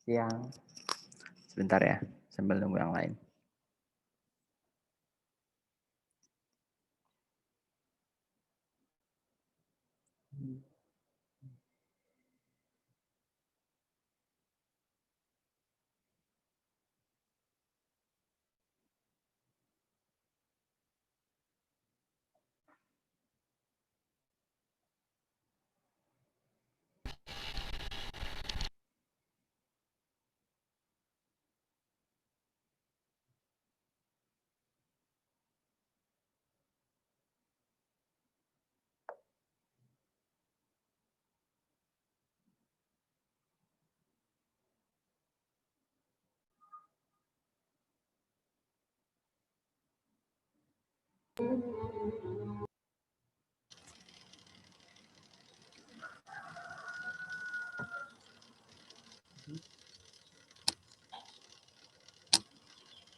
Siang. Sebentar ya, sambil nunggu yang lain.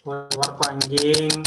Keluar anjing.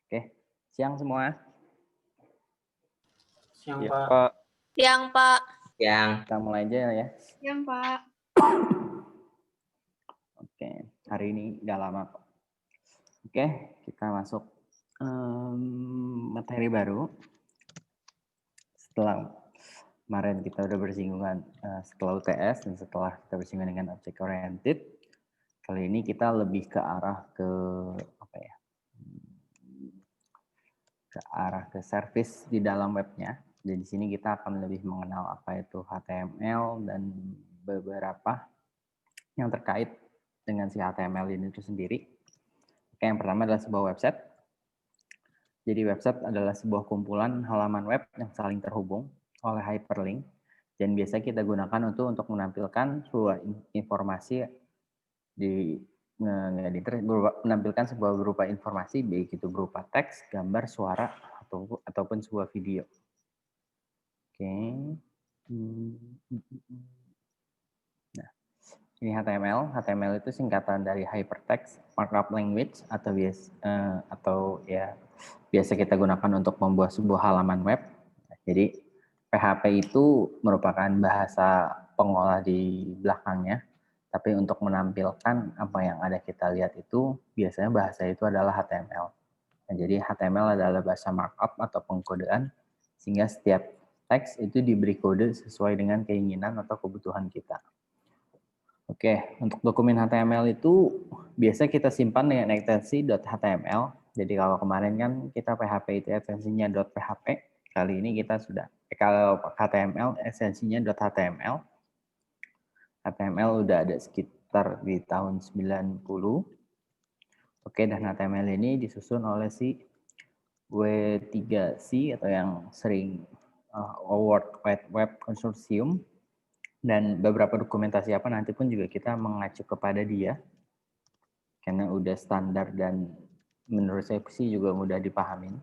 Oke, siang semua. Siang, Ya, Pak. Pak. Siang, Pak. Yang Kita mulai aja ya. Siang, Pak. Oke, hari ini udah lama kok. Oke, kita masuk materi baru. Setelah kemarin kita udah bersinggungan setelah UTS dan setelah kita bersinggungan dengan object oriented, kali ini kita lebih ke arah ke apa ya? Ke arah ke service di dalam webnya. Dan di sini kita akan lebih mengenal apa itu HTML dan beberapa yang terkait dengan si HTML ini itu sendiri. Oke, yang pertama adalah sebuah website. Jadi website adalah sebuah kumpulan halaman web yang saling terhubung oleh hyperlink dan biasa kita gunakan untuk menampilkan sebuah informasi menampilkan sebuah berupa informasi baik itu berupa teks, gambar, suara ataupun sebuah video. Oke. Nah, ini HTML. HTML itu singkatan dari Hypertext Markup Language atau biasa kita gunakan untuk membuat sebuah halaman web. Jadi PHP itu merupakan bahasa pengolah di belakangnya, tapi untuk menampilkan apa yang ada kita lihat itu biasanya bahasa itu adalah HTML. Nah, jadi HTML adalah bahasa markup atau pengkodean, sehingga setiap teks itu diberi kode sesuai dengan keinginan atau kebutuhan kita. Oke, untuk dokumen HTML itu biasa kita simpan dengan ekstensi .html. Jadi kalau kemarin kan kita PHP itu ekstensinya .php, kali ini kita sudah kalau HTML ekstensinya .html. HTML udah ada sekitar di tahun 90. Oke, dan HTML ini disusun oleh si W3C atau yang sering World Wide Web Consortium, dan beberapa dokumentasi apa nanti pun juga kita mengacu kepada dia karena udah standar dan menurut saya sih juga mudah dipahamin.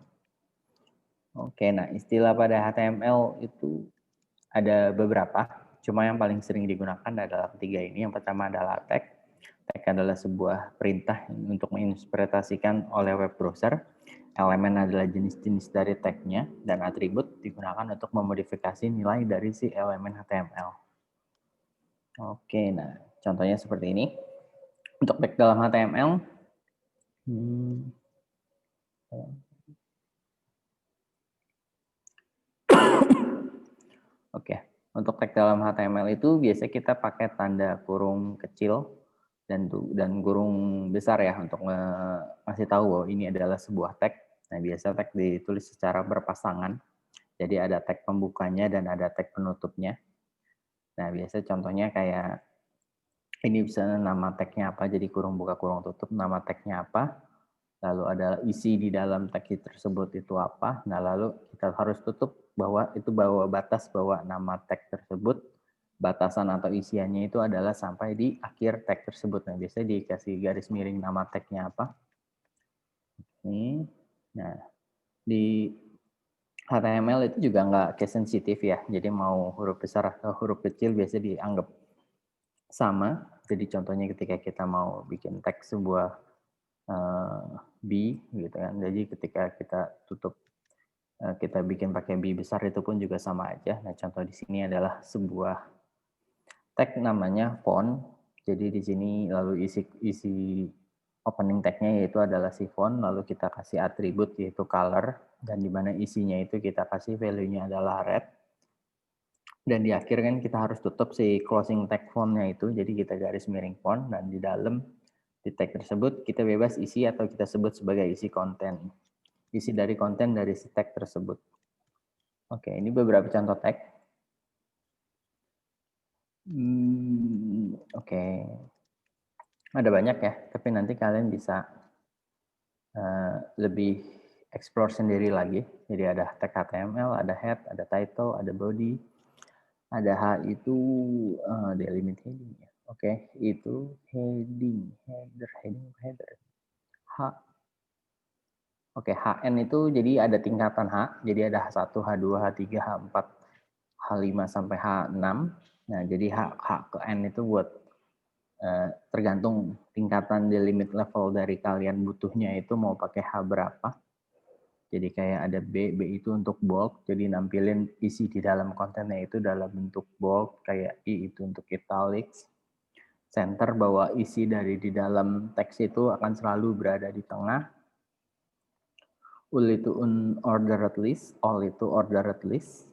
Oke, nah istilah pada HTML itu ada beberapa, cuma yang paling sering digunakan adalah ketiga ini. Yang pertama adalah tag. Tag adalah sebuah perintah untuk menginterpretasikan oleh web browser. Elemen adalah jenis-jenis dari tagnya, dan atribut digunakan untuk memodifikasi nilai dari si elemen HTML. Oke, nah contohnya seperti ini. Untuk tag dalam HTML, oke, untuk tag dalam HTML itu biasanya kita pakai tanda kurung kecil dan kurung besar ya untuk ngasih tahu bahwa ini adalah sebuah tag. Nah, biasa tag ditulis secara berpasangan. Jadi ada tag pembukanya dan ada tag penutupnya. Nah, biasa contohnya kayak ini bisa nama tagnya apa, jadi kurung buka kurung tutup, nama tagnya apa, lalu ada isi di dalam tag tersebut itu apa. Nah, lalu kita harus tutup bahwa itu bawa batas bahwa nama tag tersebut, batasan atau isiannya itu adalah sampai di akhir tag tersebut. Nah, biasanya dikasih garis miring nama tagnya apa. Ini. Nah, di HTML itu juga nggak case sensitif ya, jadi mau huruf besar atau huruf kecil biasa dianggap sama. Jadi contohnya ketika kita mau bikin teks sebuah B gitu kan, jadi ketika kita tutup kita bikin pakai B besar itu pun juga sama aja. Nah, contoh di sini adalah sebuah tag namanya font. Jadi di sini lalu isi opening tag-nya yaitu adalah si font, lalu kita kasih atribut yaitu color, dan di mana isinya itu kita kasih value-nya adalah red. Dan di akhir kan kita harus tutup si closing tag font-nya itu, jadi kita garis miring font, dan di dalam di tag tersebut kita bebas isi atau kita sebut sebagai isi konten. Isi dari konten dari si tag tersebut. Oke, ini beberapa contoh tag. Oke. Ada banyak ya, tapi nanti kalian bisa lebih explore sendiri lagi. Jadi ada tag HTML, ada head, ada title, ada body, ada H itu delimit heading ya. Oke, itu heading, header. H. Oke, HN itu jadi ada tingkatan H. Jadi ada H1, H2, H3, H4, H5 sampai H6. Nah, jadi H ke N itu buat tergantung tingkatan delimit level dari kalian butuhnya itu mau pakai H berapa. Jadi kayak ada B itu untuk bulk, jadi nampilin isi di dalam kontennya itu dalam bentuk bulk, kayak I itu untuk italics. Center bahwa isi dari di dalam teks itu akan selalu berada di tengah. Ul itu unordered list, all itu ordered list.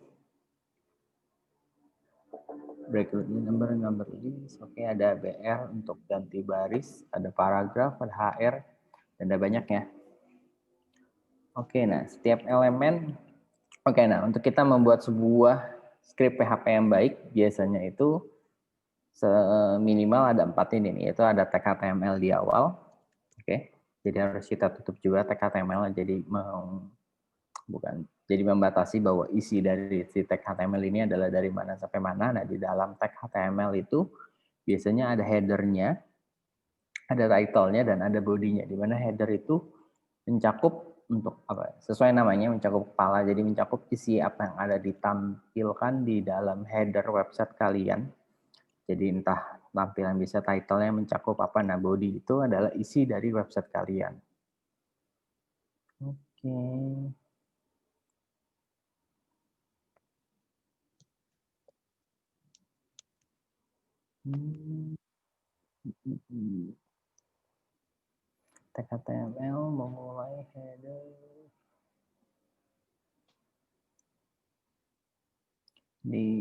Break number list. Oke, ada BR untuk ganti baris, ada paragraf, ada HR, dan ada banyak ya. Oke, nah setiap elemen. Oke, nah untuk kita membuat sebuah script PHP yang baik, biasanya itu minimal ada 4 ini nih, yaitu ada tag HTML di awal. Oke, jadi harus kita tutup juga tag HTML, jadi jadi membatasi bahwa isi dari si tag HTML ini adalah dari mana sampai mana. Nah, di dalam tag HTML itu biasanya ada header-nya, ada title-nya, dan ada body-nya. Di mana header itu mencakup untuk apa? Sesuai namanya mencakup kepala. Jadi mencakup isi apa yang ada ditampilkan di dalam header website kalian. Jadi entah tampilan bisa title-nya mencakup apa. Nah, body itu adalah isi dari website kalian. Oke. tag HTML memulai header.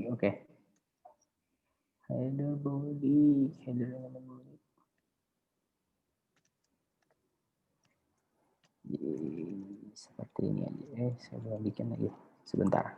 Oke. Header body, header element body. Seperti ini aja. Saya bikin lagi sebentar.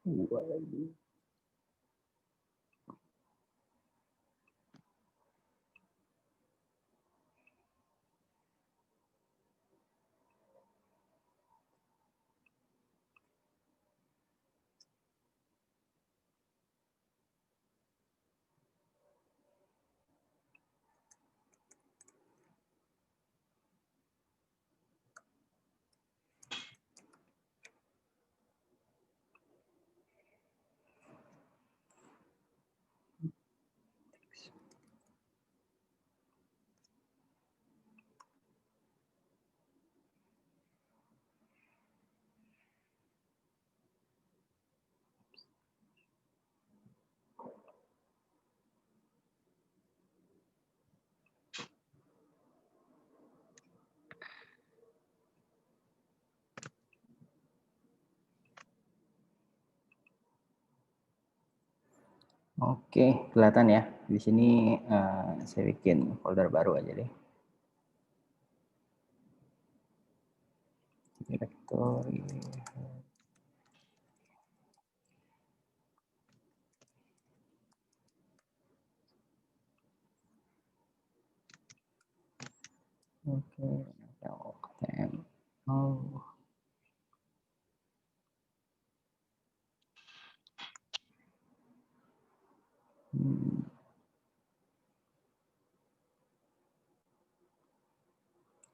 Dua lagi. Oke, kelihatan ya. Di sini saya bikin folder baru aja deh. Directory. Oke, HTML.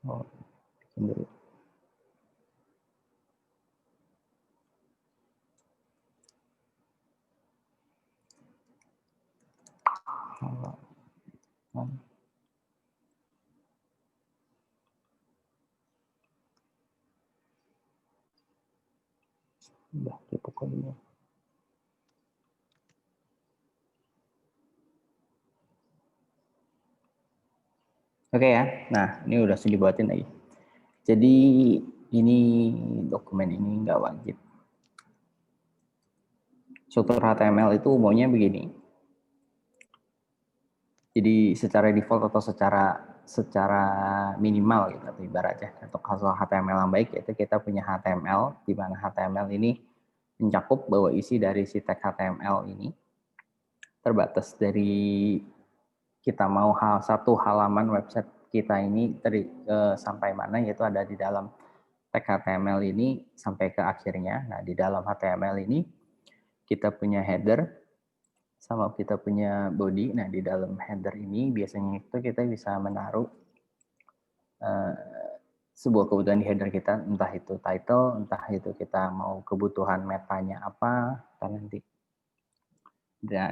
Oh, bikin dulu. Udah dipukul dulu. Oke ya, nah ini udah dibuatin lagi. Jadi ini dokumen ini nggak wajib. Struktur HTML itu umumnya begini. Jadi secara default atau secara minimal gitu, atau ibaratnya untuk hasil HTML yang baik yaitu kita punya HTML di mana HTML ini mencakup bahwa isi dari si tag HTML ini terbatas dari kita mau satu halaman website kita ini sampai mana, yaitu ada di dalam tag HTML ini sampai ke akhirnya. Nah, di dalam HTML ini kita punya header sama kita punya body. Nah, di dalam header ini biasanya itu kita bisa menaruh sebuah kebutuhan di header kita, entah itu title, entah itu kita mau kebutuhan metanya apa, dan nanti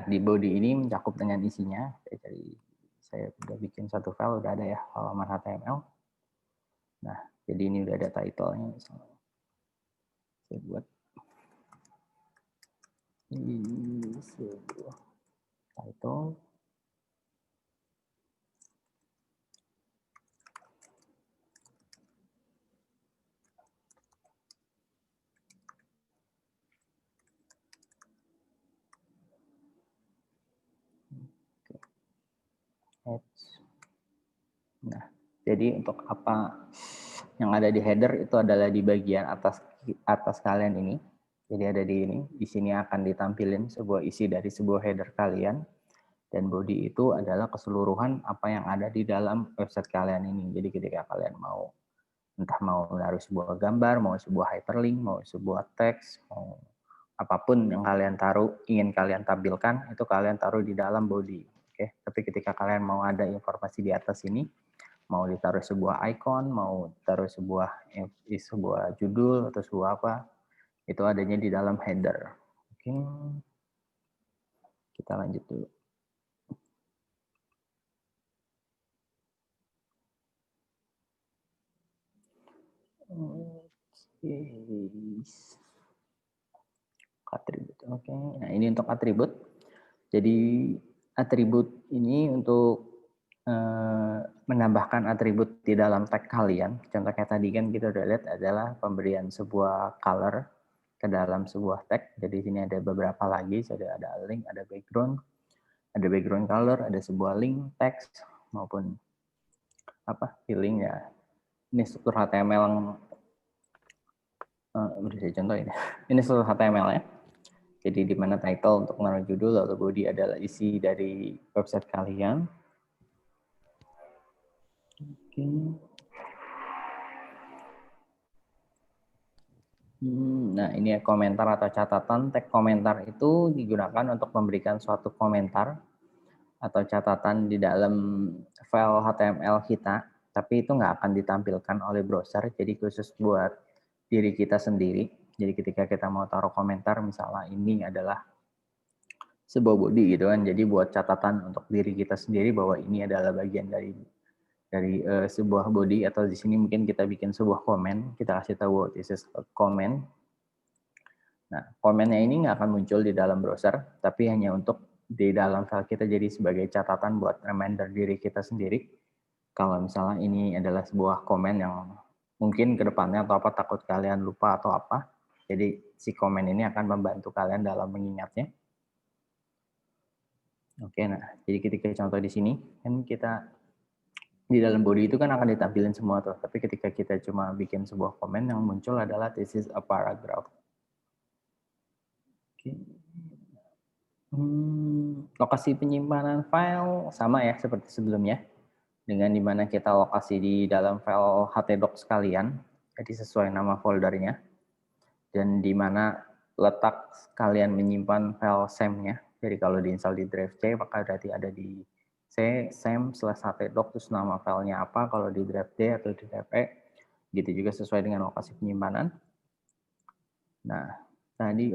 di body ini mencakup dengan isinya. Jadi saya udah bikin satu file, udah ada ya halaman HTML. Nah, jadi ini udah ada title-nya. Saya buat ini sebuah title. Nah, jadi untuk apa yang ada di header itu adalah di bagian atas kalian ini. Jadi ada di ini. Di sini akan ditampilin sebuah isi dari sebuah header kalian. Dan body itu adalah keseluruhan apa yang ada di dalam website kalian ini. Jadi ketika kalian entah mau menaruh sebuah gambar, mau sebuah hyperlink, mau sebuah teks, mau apapun yang kalian ingin kalian tampilkan, itu kalian taruh di dalam body. Oke. Tapi ketika kalian mau ada informasi di atas ini, mau ditaruh sebuah icon, mau taruh sebuah judul atau sebuah apa, itu adanya di dalam header. Oke. Kita lanjut dulu. Atribut. Oke. Nah, ini untuk atribut. Jadi atribut ini untuk menambahkan atribut di dalam tag kalian. Contohnya tadi kan kita udah lihat adalah pemberian sebuah color ke dalam sebuah tag. Jadi di sini ada beberapa lagi, ada link, ada background color, ada sebuah link, text maupun filling ya. Ini struktur HTML yang beri saya contoh ini. Ini struktur HTML ya. Jadi di mana title untuk menaruh judul atau body adalah isi dari website kalian. Oke. Nah, ini ya komentar atau catatan. Tag komentar itu digunakan untuk memberikan suatu komentar atau catatan di dalam file HTML kita, tapi itu nggak akan ditampilkan oleh browser, jadi khusus buat diri kita sendiri. Jadi ketika kita mau taruh komentar, misalnya ini adalah sebuah body gitu kan, jadi buat catatan untuk diri kita sendiri bahwa ini adalah bagian dari sebuah body, atau di sini mungkin kita bikin sebuah komen, kita kasih tahu this is a comment. Nah, komennya ini nggak akan muncul di dalam browser, tapi hanya untuk di dalam file kita jadi sebagai catatan buat reminder diri kita sendiri. Kalau misalnya ini adalah sebuah komen yang mungkin ke depannya atau apa takut kalian lupa atau apa, jadi si komen ini akan membantu kalian dalam mengingatnya. Oke, nah jadi ketika contoh di sini kan kita di dalam body itu kan akan ditampilin semua tuh, tapi ketika kita cuma bikin sebuah komen yang muncul adalah this is a paragraph. Oke. Lokasi penyimpanan file sama ya seperti sebelumnya, dengan dimana kita lokasi di dalam file htdocs kalian, jadi sesuai nama foldernya, dan dimana letak kalian menyimpan file SAM-nya. Jadi kalau diinstal di drive C, maka berarti ada di C, SAM/htdocs, terus nama filenya apa, kalau di drive D atau di drive E, gitu juga sesuai dengan lokasi penyimpanan. Nah, tadi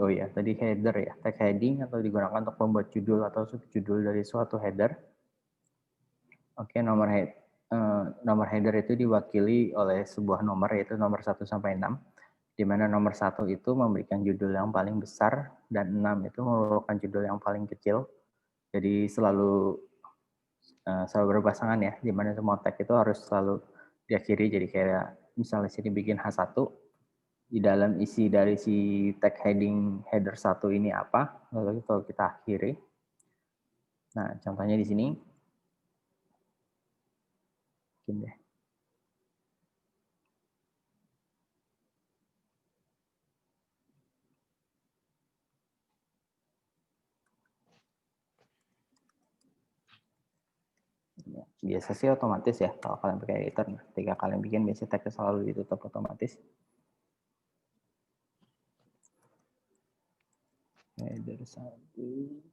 header ya, tag heading atau digunakan untuk membuat judul atau subjudul dari suatu header. Oke, nomor header itu diwakili oleh sebuah nomor, yaitu nomor 1 sampai 6, di mana nomor 1 itu memberikan judul yang paling besar dan 6 itu merupakan judul yang paling kecil. Jadi selalu berpasangan ya, di mana semua tag itu harus selalu diakhiri. Jadi kayak misalnya sini bikin H1, di dalam isi dari si tag header 1 ini apa, lalu kalau kita akhiri. Nah, contohnya di sini. Mungkin deh. Biasa sih otomatis ya kalau kalian pakai editor. Ketika kalian bikin biasanya tagnya selalu ditutup otomatis. Header 1.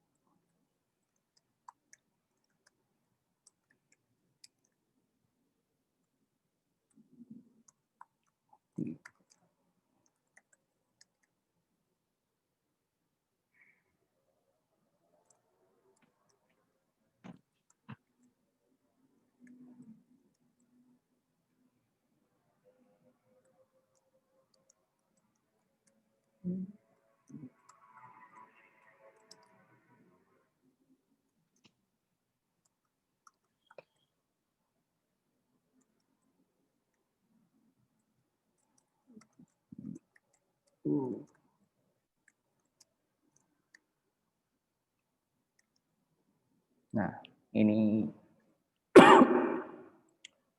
Nah, ini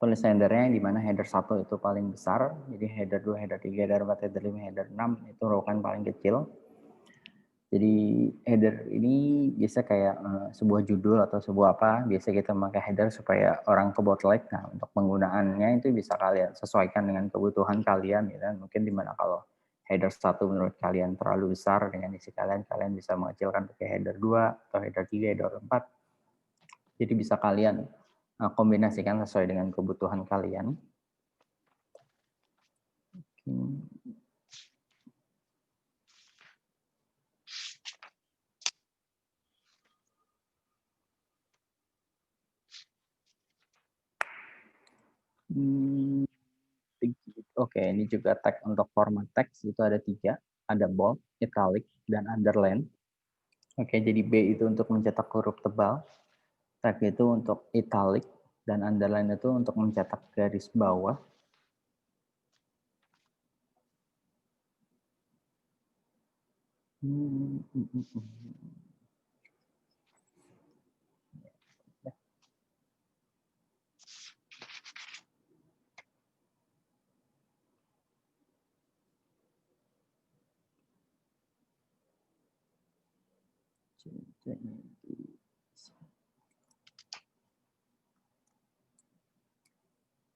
tulisan headernya di mana header 1 itu paling besar, jadi header 2, header 3, header 4, header 5, header 6 itu merupakan paling kecil. Jadi header ini biasa kayak sebuah judul atau sebuah apa, biasa kita memakai header supaya orang ke bootleg. Nah, untuk penggunaannya itu bisa kalian sesuaikan dengan kebutuhan kalian, ya. Mungkin dimana kalau header 1 menurut kalian terlalu besar dengan isi kalian bisa mengecilkan pakai header 2 atau header 3, header 4. Jadi bisa kalian kombinasikan sesuai dengan kebutuhan kalian. Oke, ini juga tag untuk format teks itu ada 3, ada bold, italic, dan underline. Oke, jadi B itu untuk mencetak huruf tebal, tag itu untuk italic, dan underline itu untuk mencetak garis bawah.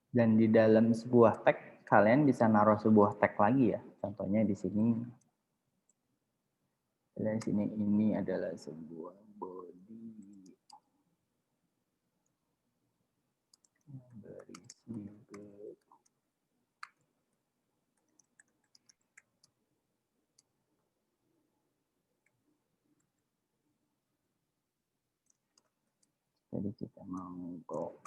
Dan di dalam sebuah tag, kalian bisa naruh sebuah tag lagi ya. Contohnya di sini. Di sini ini adalah sebuah body. Jadi kita mau go.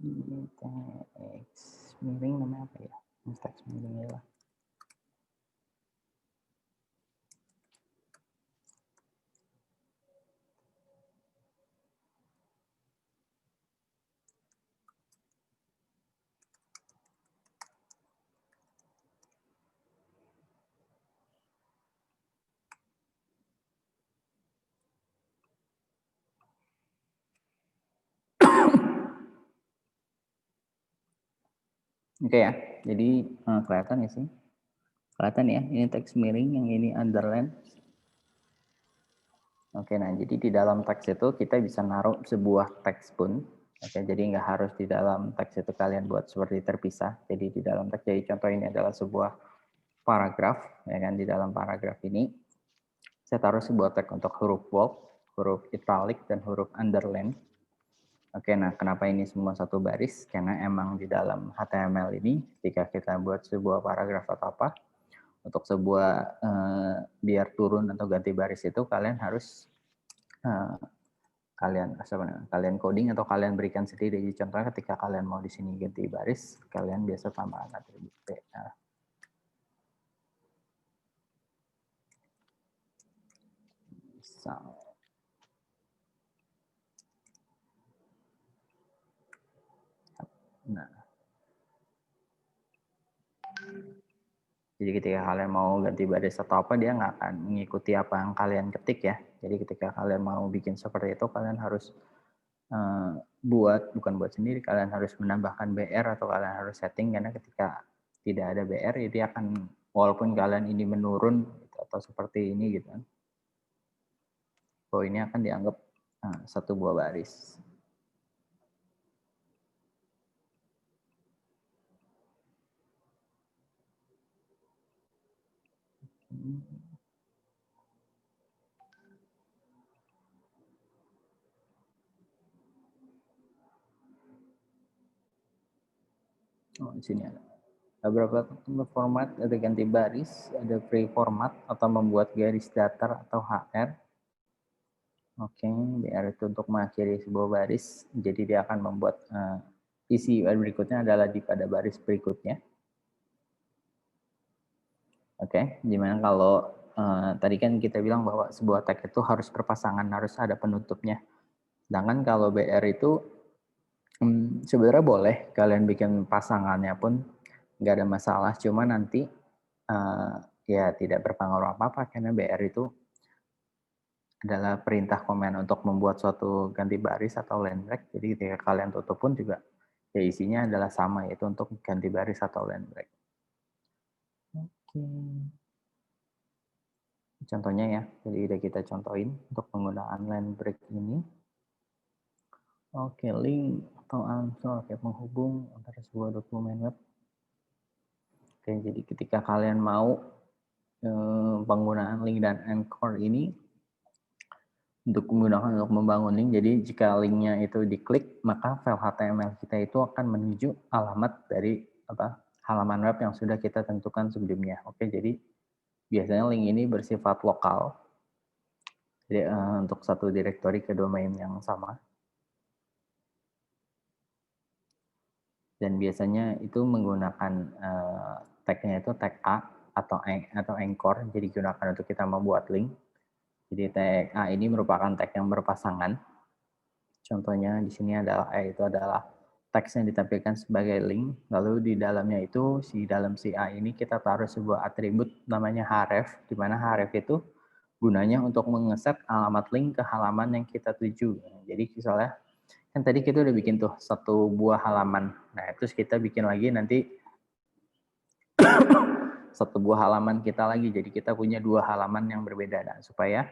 Ini teks miring namanya apa ya? Teks miring ya lah. Oke ya, jadi kelihatan ya sih? Kelihatan ya, ini teks miring, yang ini underline. Oke, nah jadi di dalam teks itu kita bisa naruh sebuah teks pun. Oke, jadi nggak harus di dalam teks itu kalian buat seperti terpisah. Jadi di dalam teks, jadi contoh ini adalah sebuah paragraf, ya kan? Di dalam paragraf ini saya taruh sebuah teks untuk huruf bold, huruf italic, dan huruf underline. Oke, nah kenapa ini semua satu baris? Karena emang di dalam HTML ini, ketika kita buat sebuah paragraf atau apa, untuk sebuah biar turun atau ganti baris itu kalian harus kalian coding atau kalian berikan sendiri. Jadi contohnya ketika kalian mau di sini ganti baris, kalian biasa tambahkan atribut B. Nah, jadi ketika kalian mau ganti baris atau apa, dia nggak akan mengikuti apa yang kalian ketik ya. Jadi ketika kalian mau bikin seperti itu, kalian harus bukan buat sendiri, kalian harus menambahkan BR atau kalian harus setting, karena ketika tidak ada BR, ya dia akan, walaupun kalian ini menurun gitu, atau seperti ini gitu kan, bahwa ini akan dianggap satu buah baris. Oh, di sini ada beberapa format, ada ganti baris, ada pre-format atau membuat garis datar atau HR. Oke, BR itu untuk mengakhiri sebuah baris, jadi dia akan membuat isi berikutnya adalah pada baris berikutnya. Oke, gimana kalau tadi kan kita bilang bahwa sebuah tag itu harus berpasangan, harus ada penutupnya. Sedangkan kalau BR itu sebenarnya boleh kalian bikin pasangannya pun nggak ada masalah, cuma nanti ya tidak berpengaruh apa-apa karena BR itu adalah perintah command untuk membuat suatu ganti baris atau line break. Jadi ketika kalian tutup pun juga ya isinya adalah sama, yaitu untuk ganti baris atau line break. Oke. Contohnya ya, jadi udah kita contohin untuk penggunaan line break ini. Oke, link atau answer kayak penghubung antara sebuah dokumen web. Oke, jadi ketika kalian mau penggunaan link dan anchor ini untuk menggunakan untuk membangun link. Jadi jika linknya itu diklik, maka file HTML kita itu akan menuju alamat dari halaman web yang sudah kita tentukan sebelumnya. Oke, jadi biasanya link ini bersifat lokal. Jadi untuk satu direktori ke domain yang sama. Dan biasanya itu menggunakan tag-nya itu tag A atau anchor. Jadi digunakan untuk kita membuat link. Jadi tag A ini merupakan tag yang berpasangan. Contohnya di sini adalah itu adalah teks yang ditampilkan sebagai link. Lalu di dalamnya itu di dalam si A ini kita taruh sebuah atribut namanya href, di mana href itu gunanya untuk mengeset alamat link ke halaman yang kita tuju. Jadi misalnya kan tadi kita udah bikin tuh satu buah halaman. Nah, terus kita bikin lagi nanti satu buah halaman kita lagi. Jadi kita punya dua halaman yang berbeda. Nah, supaya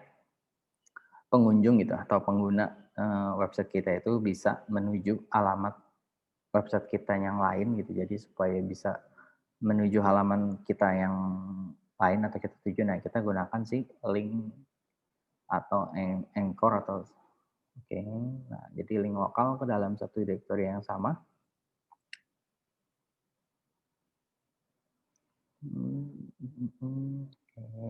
pengunjung gitu atau pengguna website kita itu bisa menuju alamat website kita yang lain gitu. Jadi supaya bisa menuju halaman kita yang lain atau kita tuju. Nah, kita gunakan sih link atau anchor atau oke. Nah, jadi link lokal ke dalam satu direktori yang sama.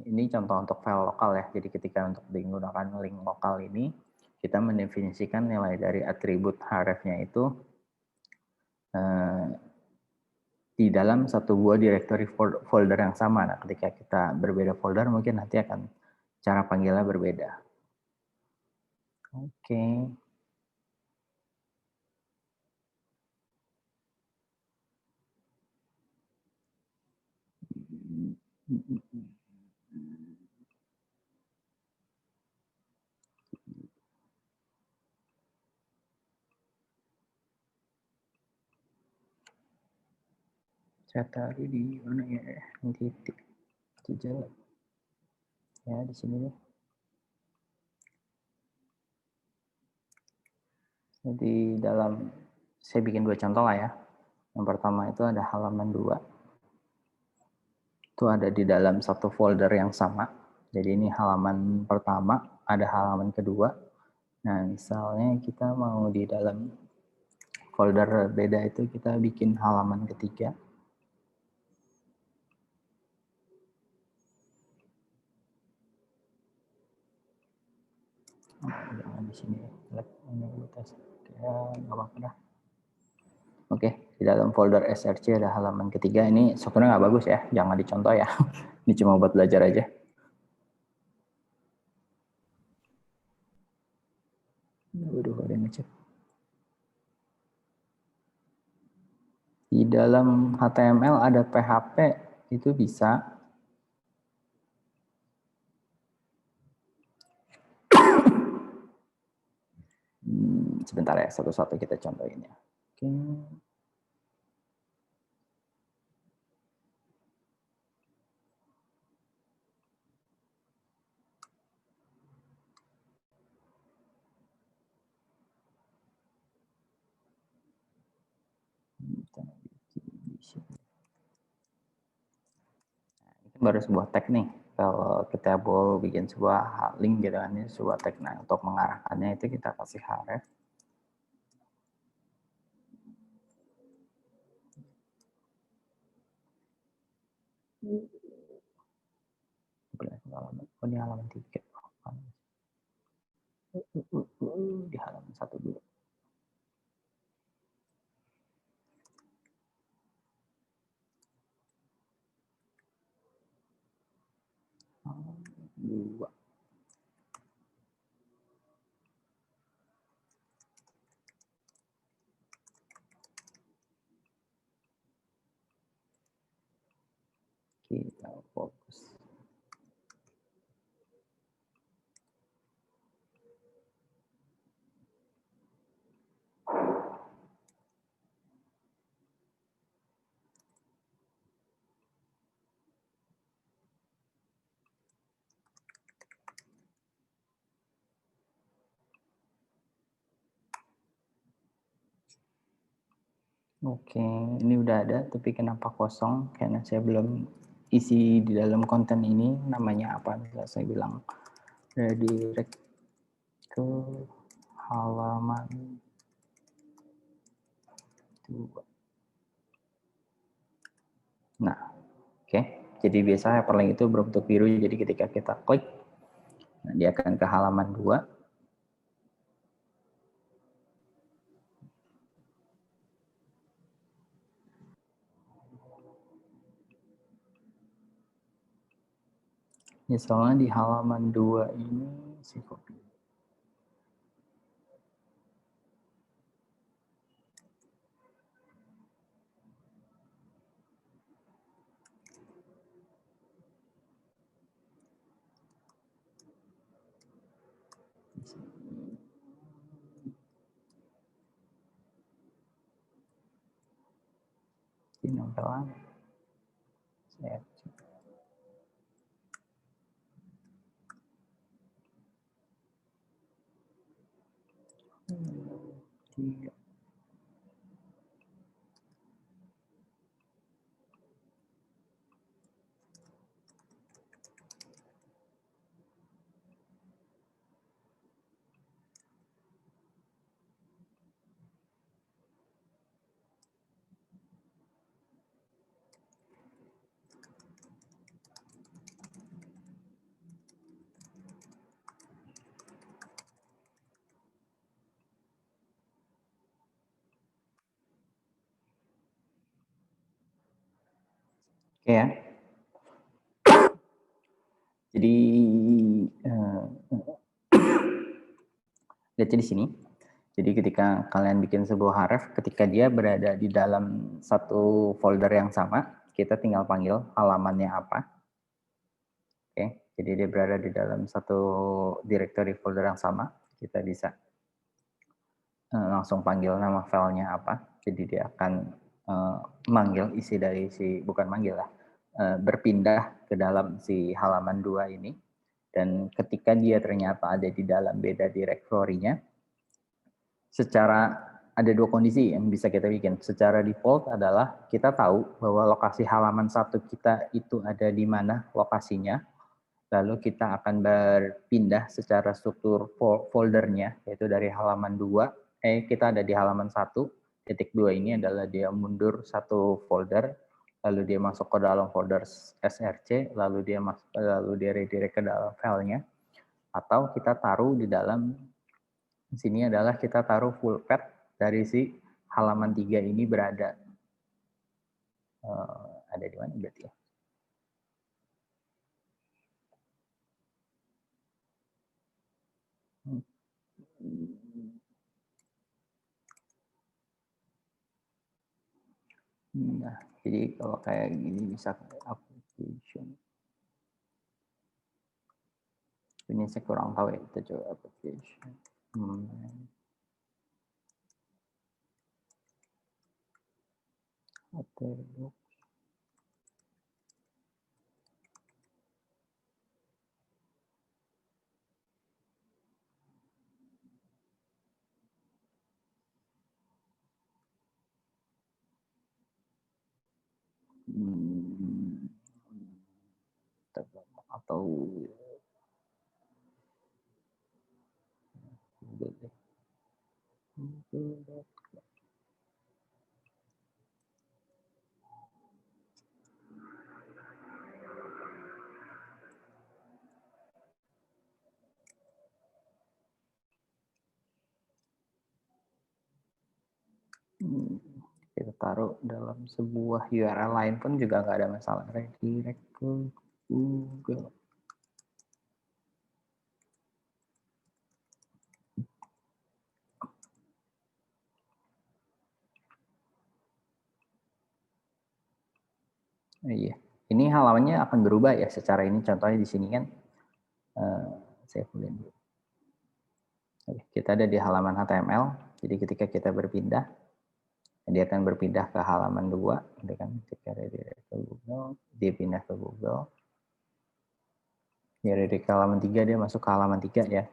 Ini contoh untuk file lokal ya. Jadi ketika untuk digunakan link lokal ini, kita mendefinisikan nilai dari atribut href-nya itu di dalam satu buah directory folder yang sama. Nah, ketika kita berbeda folder, mungkin nanti akan cara panggilnya berbeda. Oke. Saya taruh di mana ya? Titik jejak. Ya, di sini nih. Jadi dalam saya bikin dua contoh lah ya. Yang pertama itu ada halaman 2. Itu ada di dalam satu folder yang sama. Jadi ini halaman pertama, ada halaman kedua. Nah, misalnya kita mau di dalam folder beda itu kita bikin halaman ketiga. Jangan di sini. Nggak apa-apa dah. Oke, di dalam folder SRC ada halaman ketiga. Ini software nggak bagus ya, jangan dicontoh ya. Ini cuma buat belajar aja. Waduh, ada yang ngecek. Di dalam HTML ada PHP, itu bisa. Sebentar ya, satu-satu kita contohin ya. Oke. Baru sebuah tag nih. Kalau kita mau bikin sebuah link gitu kan, ini sebuah tag. Nah, untuk mengarahkannya itu kita kasih href. Oh, ini halaman 3. Di halaman 1 dulu. Dua. Kita fokus. Oke, ini udah ada, tapi kenapa kosong? Karena saya belum isi di dalam konten ini namanya apa. Bisa saya bilang redirect ke halaman 2. Nah, oke. Jadi biasa hyperlink itu berbentuk biru, jadi ketika kita klik, nah dia akan ke halaman 2. Misalnya di halaman 2 ini, si copy. Di novelan, saya tiga. Oke ya. Jadi lihat di sini. Jadi ketika kalian bikin sebuah href, ketika dia berada di dalam satu folder yang sama, kita tinggal panggil halamannya apa. Oke, jadi dia berada di dalam satu directory folder yang sama, kita bisa langsung panggil nama filenya apa. Jadi dia akan manggil isi dari bukan manggil lah, berpindah ke dalam si halaman 2 ini. Dan ketika dia ternyata ada di dalam beda directory-nya, secara ada dua kondisi yang bisa kita bikin. Secara default adalah kita tahu bahwa lokasi halaman 1 kita itu ada di mana lokasinya, lalu kita akan berpindah secara struktur foldernya, yaitu dari halaman 2, kita ada di halaman 1.2 ini adalah dia mundur satu folder, lalu dia masuk ke dalam folder src, lalu dia redirect ke dalam filenya, atau kita taruh di dalam sini adalah kita taruh full path dari si halaman 3 ini berada. Ada di mana berarti ya? Nah, jadi kalau kayak gini bisa application. Ini saya kurang tahu ya, kita coba application. Atau kita taruh dalam sebuah URL lain pun juga nggak ada masalah. Redirect ke Google. Iya, ini halamannya akan berubah ya secara ini. Contohnya di sini kan, saya boleh dulu. Kita ada di halaman HTML. Jadi ketika kita berpindah, dia akan berpindah ke halaman 2. Dia kan ketika redirect ke Google, dia pindah ke Google. Ya dari halaman 3 dia masuk ke halaman 3 ya.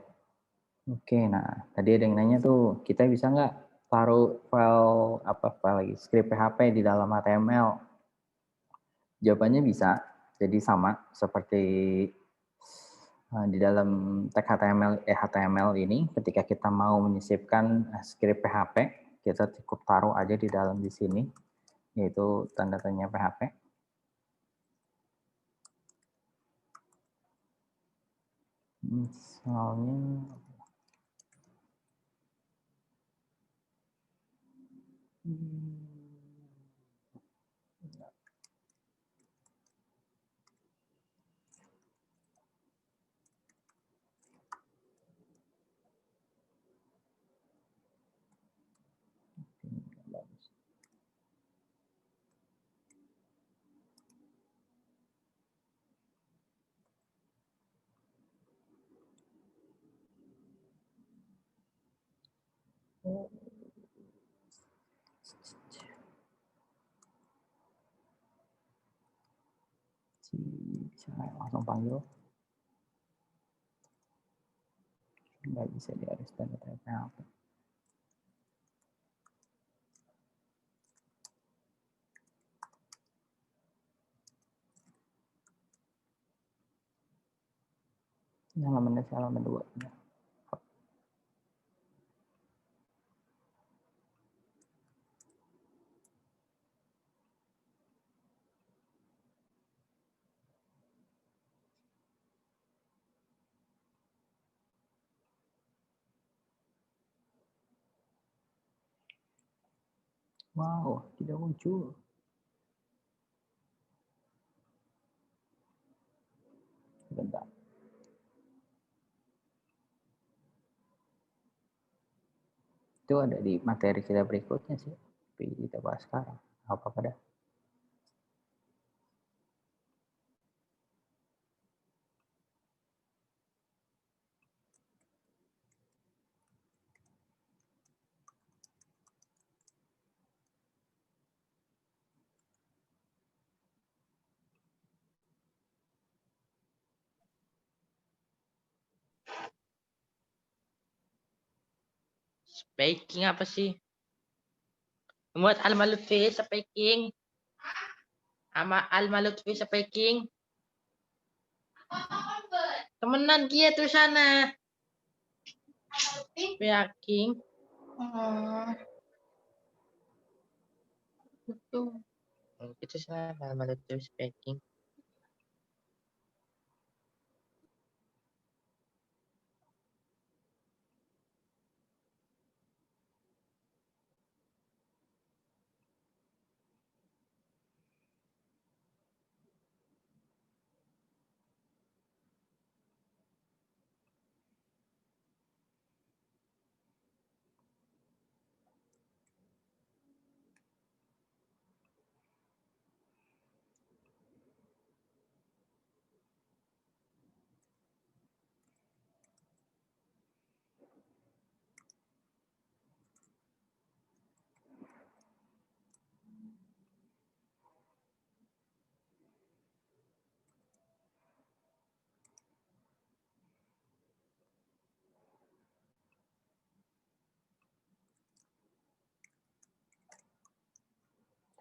Oke, nah tadi ada yang nanya tuh, kita bisa nggak taruh file lagi script PHP di dalam HTML? Jawabannya bisa. Jadi sama seperti di dalam tag HTML ini, ketika kita mau menyisipkan script PHP, kita cukup taruh aja di dalam di sini, yaitu tanda tanya PHP. Misalnya saya langsung panggil, nggak bisa diaris tanda tanya PHP. Ini halaman 2. Wow, tidak muncul. Bentar. Itu ada di materi kita berikutnya sih, tapi kita bahas sekarang. Apa pada? Speaking apa sih? Muat Alma Lutfi speaking. Alma Lutfi speaking. Temenan kia tuh sana. Speaking. Itu. Itu sana Alma Lutfi speaking.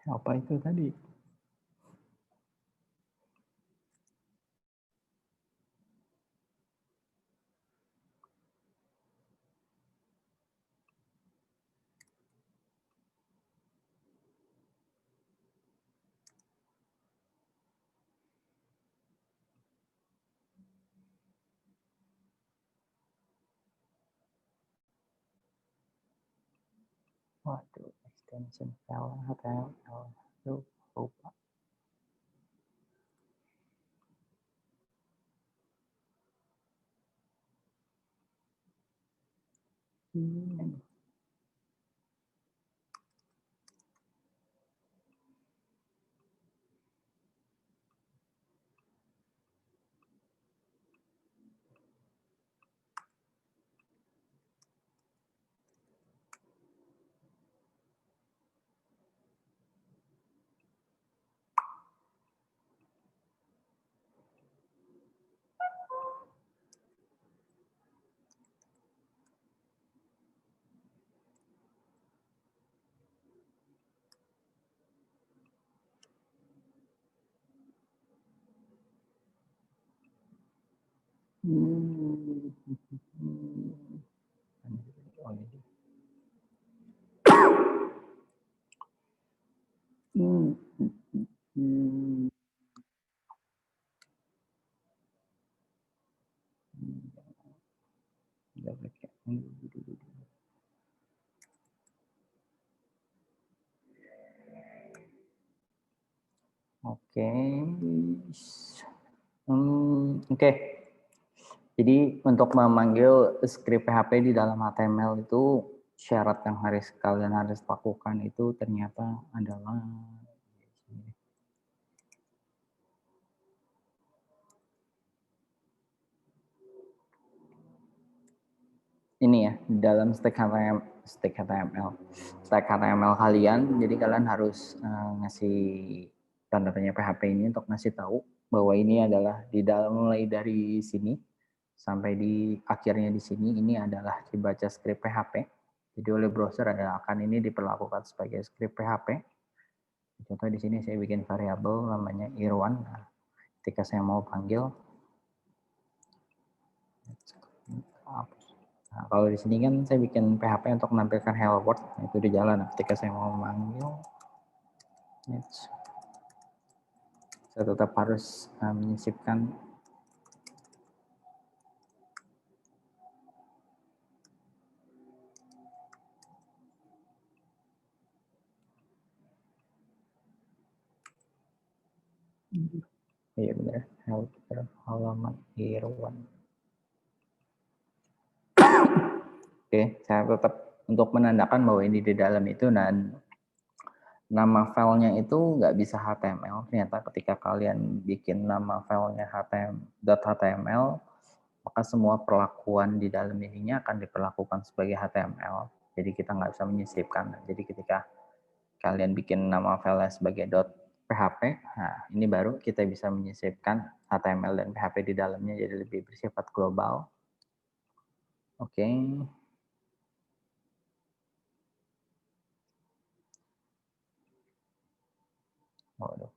Apa itu tadi? Waduh, extension file HTML. Lupa. Hmm. Oke. Oke. Jadi untuk memanggil script PHP di dalam HTML itu syarat yang kalian harus lakukan itu ternyata adalah ini ya, di dalam stack HTML kalian. Jadi kalian harus ngasih tanda-tanya PHP ini untuk ngasih tahu bahwa ini adalah di dalam mulai dari sini sampai di akhirnya di sini ini adalah dibaca script PHP. Jadi oleh browser adalah akan ini diperlakukan sebagai script PHP. Contoh di sini saya bikin variabel namanya Irwan. Nah, ketika saya mau panggil, nah, kalau di sini kan saya bikin PHP untuk menampilkan hello world, itu di jalan. Nah, ketika saya mau memanggil, saya tetap harus menyisipkan iya benar, halaman Irwan. Oke, saya tetap untuk menandakan bahwa ini di dalam itu, dan nama filenya itu nggak bisa HTML. Ternyata ketika kalian bikin nama filenya .html, maka semua perlakuan di dalam ininya akan diperlakukan sebagai HTML. Jadi kita nggak bisa menyisipkan. Jadi ketika kalian bikin nama filenya sebagai .php, nah ini baru kita bisa menyisipkan HTML dan PHP di dalamnya, jadi lebih bersifat global. Oke. Waduh.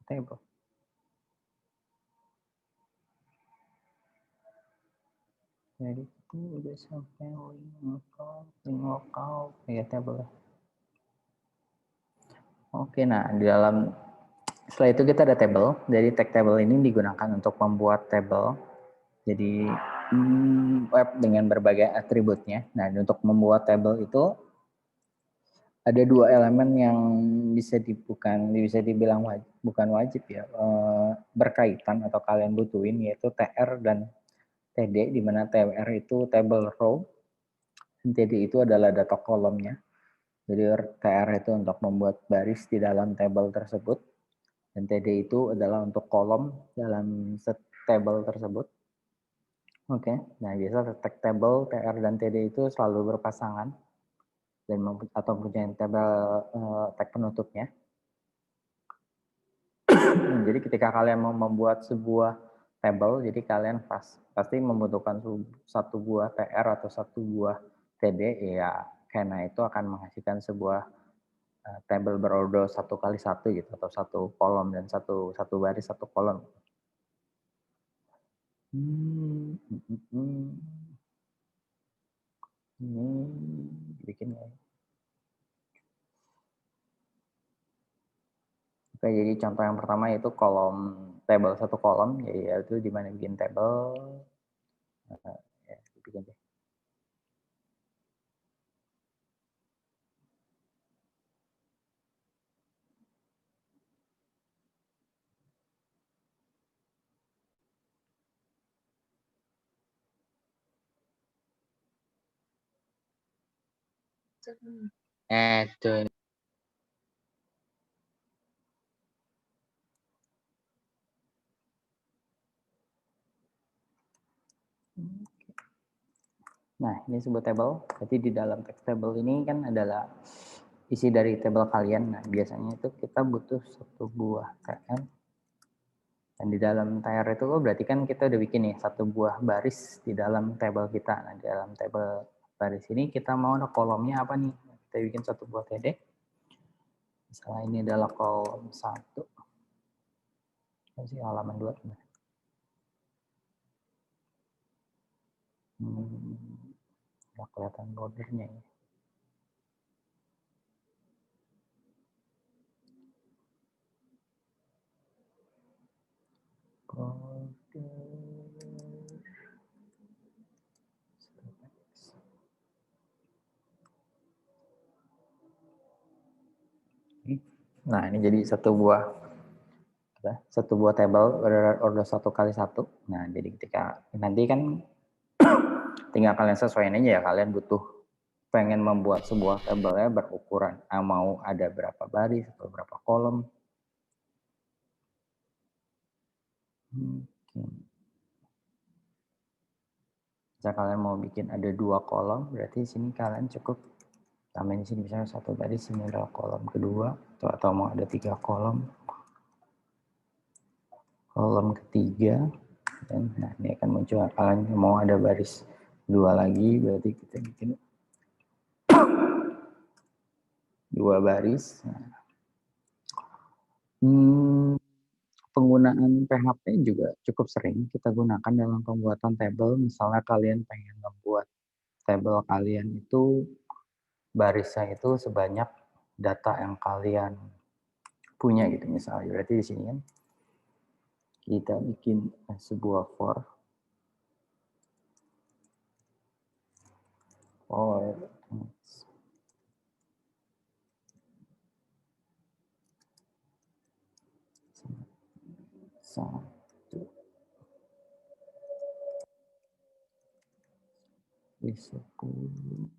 Table. Jadi itu udah sampai link lokal ya table. Oke, nah di dalam setelah itu kita ada table. Jadi tag table ini digunakan untuk membuat table. Jadi web dengan berbagai atributnya. Nah, untuk membuat table itu ada dua elemen yang bisa dibilang bukan wajib ya, berkaitan atau kalian butuhin, yaitu TR dan TD, di mana TR itu table row, dan TD itu adalah data kolomnya. Jadi TR itu untuk membuat baris di dalam table tersebut, dan TD itu adalah untuk kolom dalam table tersebut. Oke, nah biasa tag table, TR dan TD itu selalu berpasangan dan atau punya tag penutupnya. Jadi ketika kalian mau membuat sebuah table, jadi kalian pasti membutuhkan satu buah TR atau satu buah TD, ya karena itu akan menghasilkan sebuah table berordo 1x1 gitu, atau satu kolom dan satu baris satu kolom. Ini bikin ya. Oke, jadi contoh yang pertama itu table satu kolom, yaitu di mana bikin table, ya, bikin deh. Tuh. Nah, ini sebuah table. Jadi di dalam text table ini kan adalah isi dari table kalian. Nah, biasanya itu kita butuh satu buah TR. Dan di dalam TR itu berarti kan kita udah bikin nih satu buah baris di dalam table kita. Nah, di dalam table baris ini kita mau ada kolomnya apa nih? Kita bikin satu buah TD. Misalnya ini adalah kolom 1. Sih halaman 2. Nggak kelihatan bordernya ya. Nah, ini jadi satu buah table order 1x1. Nah, jadi ketika nanti kan tinggal kalian sesuaiin aja ya, kalian butuh pengen membuat sebuah tabelnya berukuran mau ada berapa baris atau berapa kolom. Jika kalian mau bikin ada 2 kolom, berarti sini kalian cukup tambahin sini misalnya 1 baris, ini adalah kolom kedua, atau mau ada 3 kolom ketiga, dan nah ini akan muncul. Kalian mau ada baris 2 lagi, berarti kita bikin 2 baris. Penggunaan PHP juga cukup sering kita gunakan dalam pembuatan tabel. Misalnya kalian pengen membuat tabel kalian itu barisnya itu sebanyak data yang kalian punya gitu misalnya. Berarti di sini kan kita bikin sebuah for satu di 10.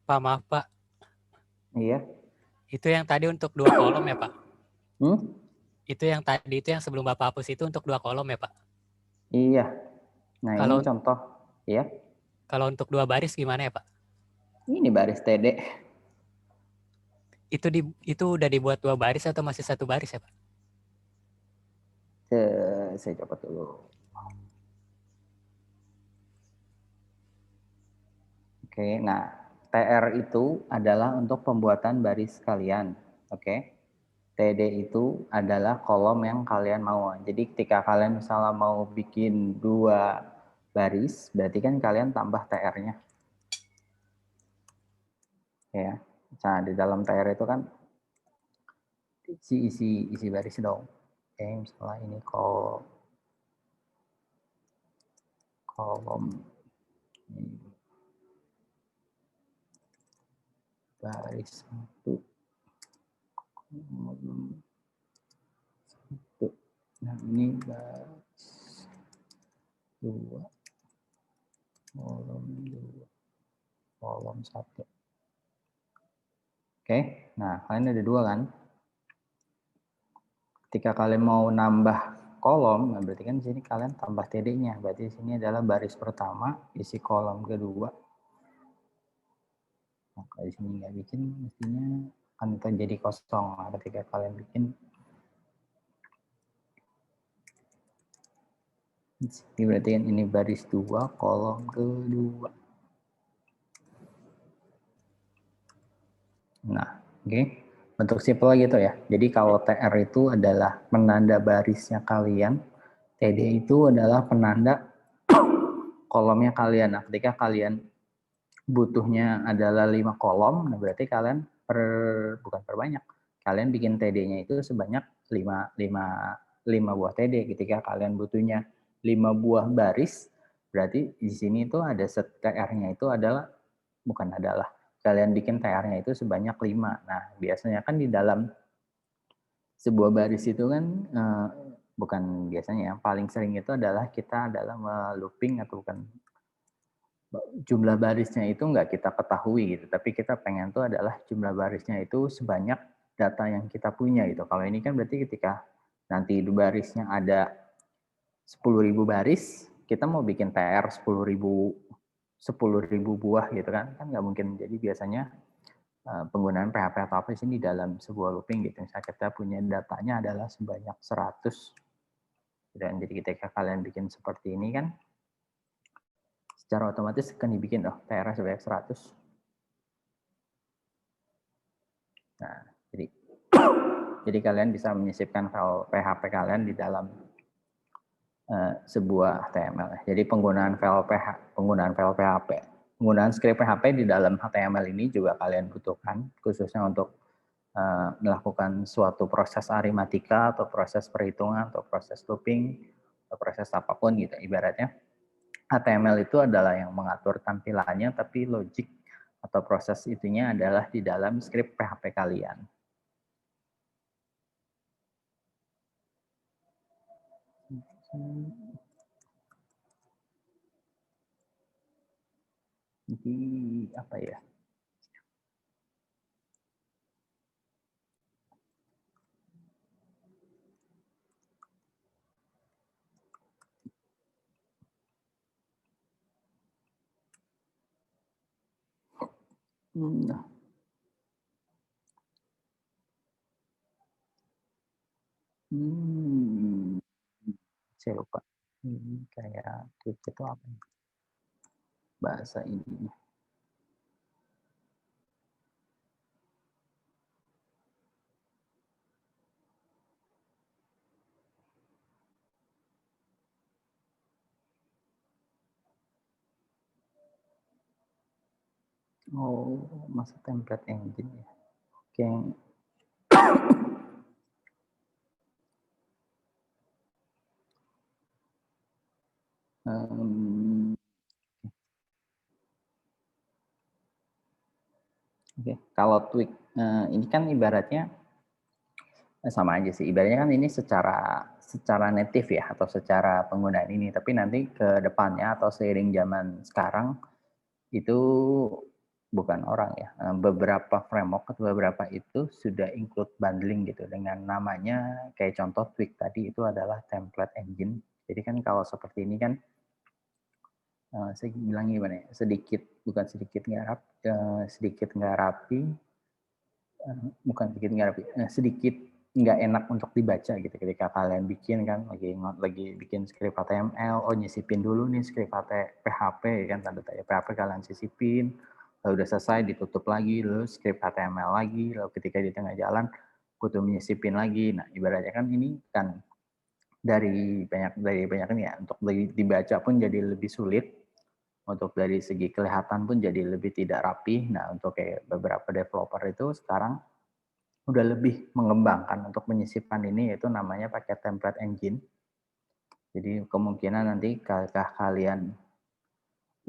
Pak, maaf Pak. Iya. Itu yang tadi untuk 2 kolom ya Pak? Itu yang tadi itu yang sebelum Bapak hapus itu untuk 2 kolom ya Pak? Iya. Nah ini contoh. Ya. Kalau untuk 2 baris gimana ya Pak? Ini baris TD. Itu udah dibuat 2 baris atau masih 1 baris ya Pak? Saya coba dulu. Oke, nah TR itu adalah untuk pembuatan baris kalian. Oke. TD itu adalah kolom yang kalian mau. Jadi ketika kalian misalnya mau bikin 2 baris, berarti kan kalian tambah TR-nya. Ya. Nah, di dalam TR itu kan isi baris dong. Oke, misalnya ini kolom ini. Baris 1. Nah, ini baris 2. Kolom 1. Oke, nah kalian ada 2 kan? Ketika kalian mau nambah kolom, nah berarti kan di sini kalian tambah TD-nya. Berarti di sini adalah baris pertama, isi kolom kedua. Nah, kalau di sini nggak bikin, mestinya akan terjadi kosong. Nah, ketika kalian bikin, ini berarti kan ini baris 2, kolom kedua. Nah, oke. Bentuk simple gitu ya. Jadi kalau TR itu adalah penanda barisnya kalian, TD itu adalah penanda kolomnya kalian. Nah, ketika kalian butuhnya adalah 5 kolom, nah berarti kalian bukan perbanyak. Kalian bikin TD-nya itu sebanyak 5 buah TD. Ketika kalian butuhnya 5 buah baris, berarti di sini itu ada TR-nya itu adalah kalian bikin TR-nya itu sebanyak 5. Nah, biasanya kan di dalam sebuah baris itu kan bukan biasanya, yang paling sering itu adalah kita looping atau bukan jumlah barisnya itu nggak kita ketahui gitu, tapi kita pengen tuh adalah jumlah barisnya itu sebanyak data yang kita punya gitu. Kalau ini kan berarti ketika nanti di barisnya ada 10.000 baris, kita mau bikin TR 10.000 buah gitu kan nggak mungkin. Jadi biasanya penggunaan PHP atau apa di sini dalam sebuah looping gitu. Misalnya kita punya datanya adalah sebanyak 100. Dan jadi ketika kalian bikin seperti ini kan, secara otomatis akan dibikin TR sebanyak 100. Nah, jadi kalian bisa menyisipkan file PHP kalian di dalam sebuah HTML. Jadi penggunaan PHP, penggunaan script PHP di dalam HTML ini juga kalian butuhkan, khususnya untuk melakukan suatu proses aritmatika atau proses perhitungan atau proses looping atau proses apapun gitu. Ibaratnya HTML itu adalah yang mengatur tampilannya, tapi logik atau proses itunya adalah di dalam script PHP kalian. Jadi apa ya? Saya lupa. Kayak tweet itu apa? Bahasa ini. Oh, masa template engine ya. Oke. Oke, kalau tweak ini kan ibaratnya sama aja sih. Ibaratnya kan ini secara native ya atau secara penggunaan ini, tapi nanti ke depannya atau seiring zaman sekarang itu bukan orang ya. Beberapa framework atau beberapa itu sudah include bundling gitu dengan namanya, kayak contoh tweak tadi itu adalah template engine. Jadi kan kalau seperti ini kan saya bilang gimana ya, sedikit nggak rapi, bukan sedikit nggak rapi, sedikit nggak enak untuk dibaca gitu ketika kalian bikin kan lagi bikin script HTML, nyisipin dulu nih script PHP kan, tanda tanya PHP kalian sisipin, lalu udah selesai ditutup lagi, lalu script HTML lagi, lalu ketika di tengah jalan butuh menyisipin lagi. Nah ibaratnya kan ini kan dari banyak ini ya, untuk dibaca pun jadi lebih sulit, untuk dari segi kelihatan pun jadi lebih tidak rapi. Nah untuk kayak beberapa developer itu sekarang udah lebih mengembangkan untuk menyisipkan ini, yaitu namanya pakai template engine. Jadi kemungkinan nanti kalau kalian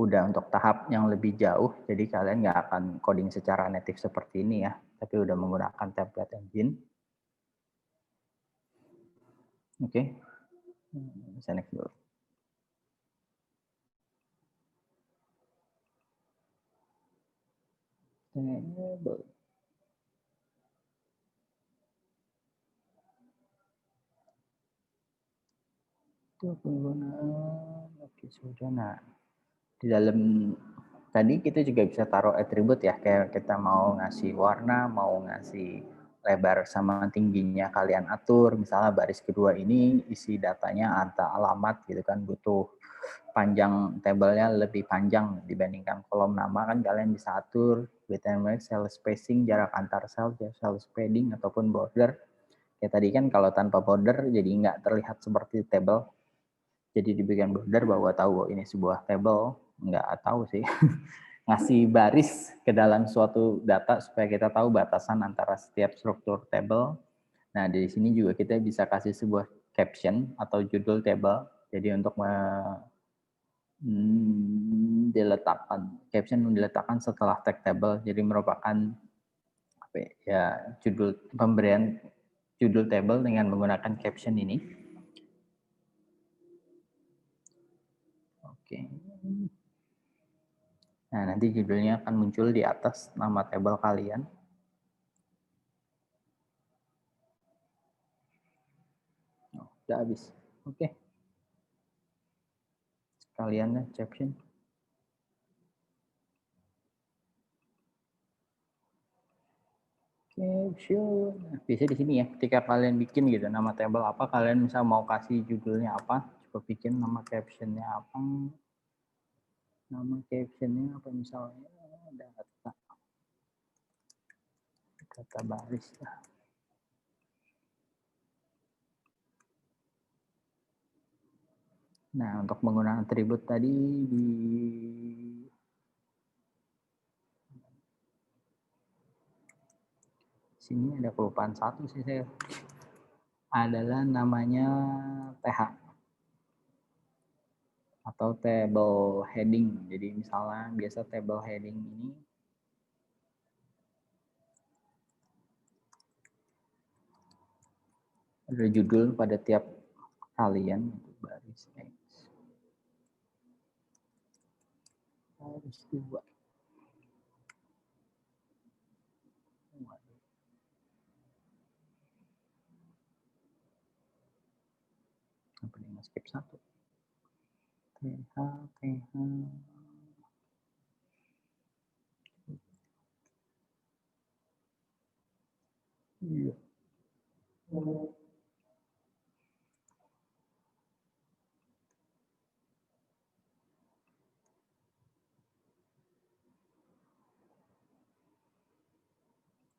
udah untuk tahap yang lebih jauh, jadi kalian nggak akan coding secara native seperti ini ya, tapi udah menggunakan template engine. Oke, bisa next dulu. Itu penggunaan, oke sudah. Nah, di dalam tadi kita juga bisa taruh atribut ya, kayak kita mau ngasih warna, mau ngasih lebar sama tingginya kalian atur. Misalnya baris kedua ini isi datanya angka alamat gitu kan, butuh panjang tabelnya lebih panjang dibandingkan kolom nama kan, kalian bisa atur width and height, cell spacing, jarak antar cell padding ataupun border. Kayak tadi kan kalau tanpa border jadi nggak terlihat seperti table. Jadi dibikin border bahwa tahu ini sebuah table, nggak tahu sih. Ngasih baris ke dalam suatu data supaya kita tahu batasan antara setiap struktur table. Nah, di sini juga kita bisa kasih sebuah caption atau judul table. Jadi untuk diletakkan setelah tag table. Jadi merupakan pemberian judul table dengan menggunakan caption ini. Oke. Nah, nanti judulnya akan muncul di atas nama tabel kalian. Oh, udah habis. Oke. Sekalian ya, caption. Caption. Nah, biasanya di sini ya, ketika kalian bikin gitu nama tabel apa, kalian bisa mau kasih judulnya apa, coba bikin nama captionnya apa. Nama captionnya apa misalnya, data baris lah. Nah, untuk menggunakan atribut tadi di sini ada kelupaan satu sih saya, adalah namanya TH atau table heading. Jadi misalnya biasa table heading ini ada judul pada tiap kalian, baris X, baris 2. Apa nih, skip 1. TH. Iya.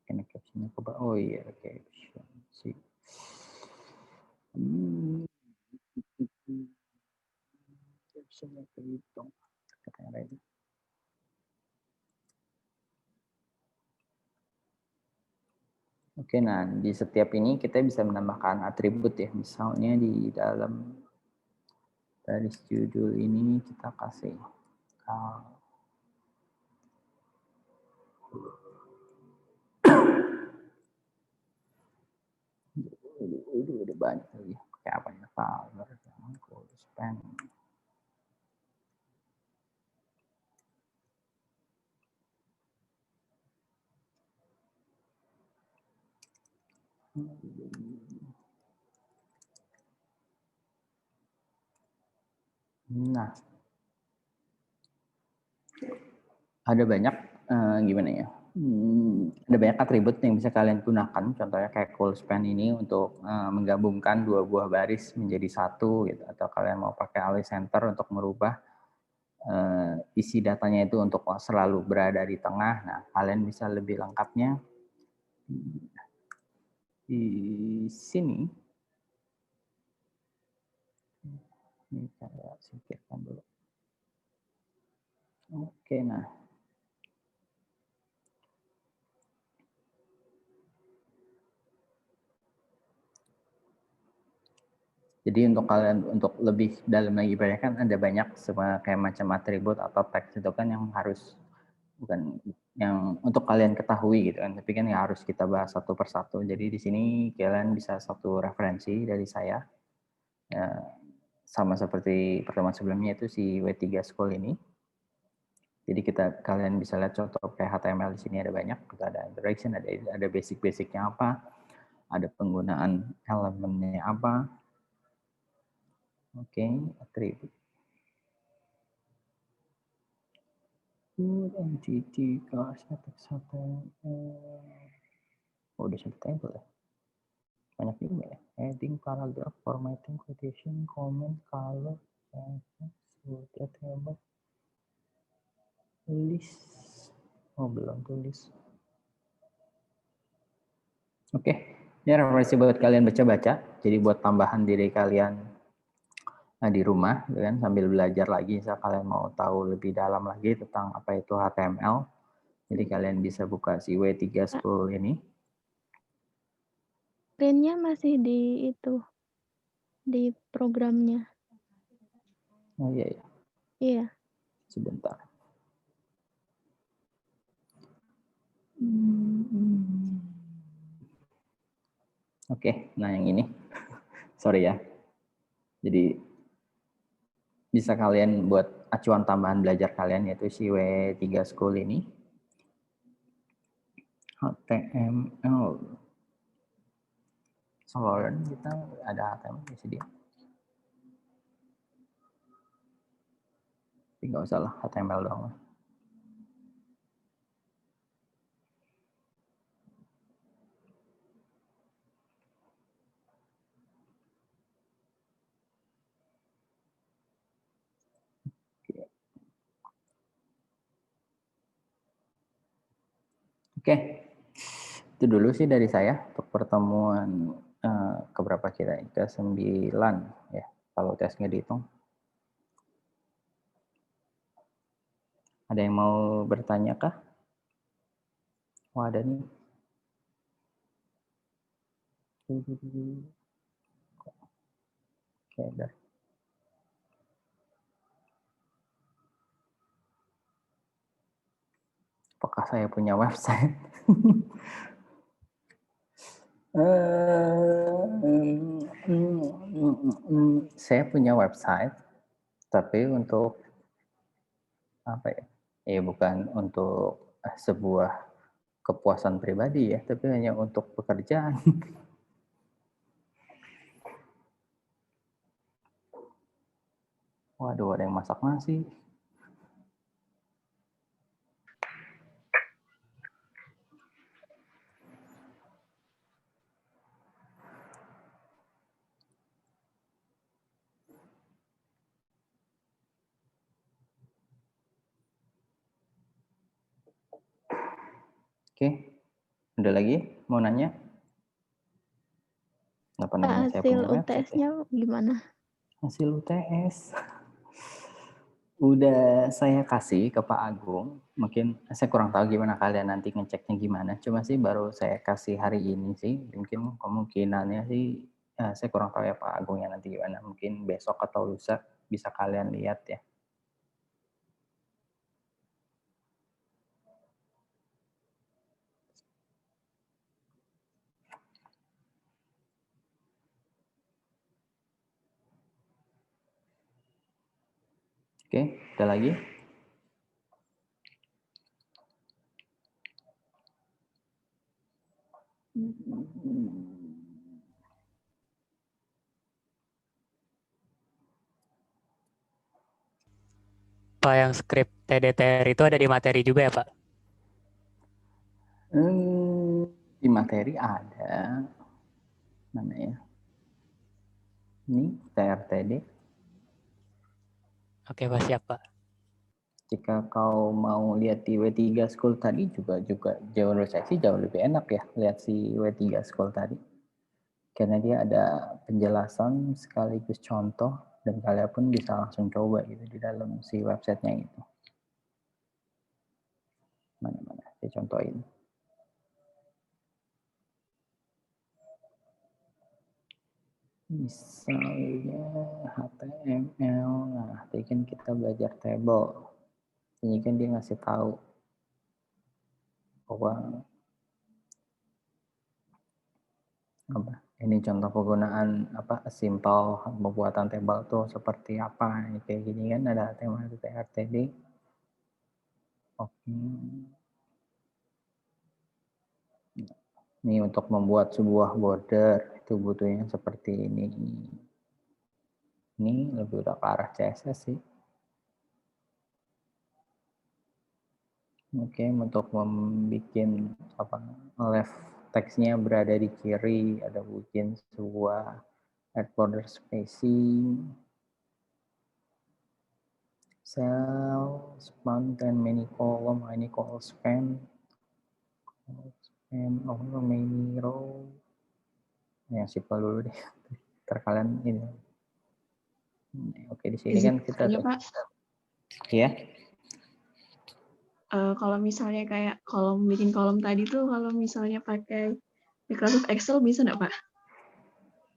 Ini captionnya coba. Oh iya, caption sih. Captionnya kehitung. Katanya ready. Oke, nah di setiap ini kita bisa menambahkan atribut ya. Misalnya di dalam garis judul ini kita kasih udah banyak lagi. Kayak apa ya? Color, span. Nah, ada banyak gimana ya? Ada banyak atribut yang bisa kalian gunakan. Contohnya kayak cool span ini untuk menggabungkan dua buah baris menjadi satu, gitu. Atau kalian mau pakai align center untuk merubah isi datanya itu untuk selalu berada di tengah. Nah, kalian bisa lebih lengkapnya di sini. Ini saya singkirkan dulu. Oke, nah. Jadi untuk kalian untuk lebih dalam lagi kan ada banyak semua kayak macam atribut atau teks itu kan yang harus bukan yang untuk kalian ketahui gitu kan, tapi kan ya harus kita bahas satu persatu. Jadi di sini kalian bisa satu referensi dari saya ya, sama seperti pertemuan sebelumnya itu si W3 School ini. Jadi kalian bisa lihat contoh kayak HTML di sini ada banyak, kita ada interaction, ada basic-basicnya apa, ada penggunaan elemennya apa. Oke, atribut. Entity class HTML. Oh, udah satu table ya. Banyak juga ya. Heading, paragraph, formatting, quotation, comment, color, sudah table, list. Oh, belum tulis. Oke, ini referensi buat kalian baca-baca. Jadi buat tambahan diri kalian di rumah, kan sambil belajar lagi. Misal kalian mau tahu lebih dalam lagi tentang apa itu HTML, jadi kalian bisa buka si W3 School ini. Screen-nya masih di itu, di programnya. Oh iya ya. Iya. Sebentar. Oke, nah yang ini. Sorry ya. Jadi bisa kalian buat acuan tambahan belajar kalian, yaitu si W3 School ini. HTML. Solo kita ada HTML di sini. Tapi nggak usah lah, HTML doang. Oke, itu dulu sih dari saya untuk pertemuan keberapa kita? Ke-9 ya, kalau tesnya dihitung. Ada yang mau bertanya kah? Oh, ada nih. Oke, dah. Apakah saya punya website? Saya punya website, tapi untuk apa ya? Ya bukan untuk sebuah kepuasan pribadi ya, tapi hanya untuk pekerjaan. Waduh, ada yang masak nasi. Oke, ada lagi mau nanya? Nggak nanya saya Hasil punya website UTS-nya gimana? Hasil UTS udah saya kasih ke Pak Agung. Mungkin saya kurang tahu gimana kalian nanti ngeceknya gimana. Cuma sih baru saya kasih hari ini sih. Mungkin kemungkinannya sih saya kurang tahu ya Pak Agungnya nanti gimana. Mungkin besok atau lusa bisa kalian lihat ya. Oke, ada lagi? Pak, yang skrip TDTR itu ada di materi juga ya Pak? Di materi ada. Mana ya? Ini TRTD. Oke Pak, siap Pak. Jika kau mau lihat di W3 School tadi juga jauh menurut saya sih jauh lebih enak ya lihat si W3 School tadi. Karena dia ada penjelasan sekaligus contoh dan kalian pun bisa langsung coba gitu di dalam si websitenya itu. Mana-mana saya contohin. Misalnya HTML, nah tadi kan kita belajar table. Ini kan dia ngasih tahu bahwa apa ini contoh penggunaan apa simple pembuatan table tuh seperti apa kayak gini kan ada tema TRTD. Oke. Ini untuk membuat sebuah border itu butuhnya seperti ini. Ini lebih udah ke arah CSS sih. Oke, untuk membuat apa left teksnya berada di kiri, ada bikin sebuah add border spacing, cell, span, dan many column, ini call span, over many row. Ya, simple dulu deh. Terkalian ini. Oke, di sini kan kita aja, Pak. Ya. Kalau misalnya kayak bikin kolom tadi tuh, kalau misalnya pakai Microsoft Excel bisa nggak, Pak?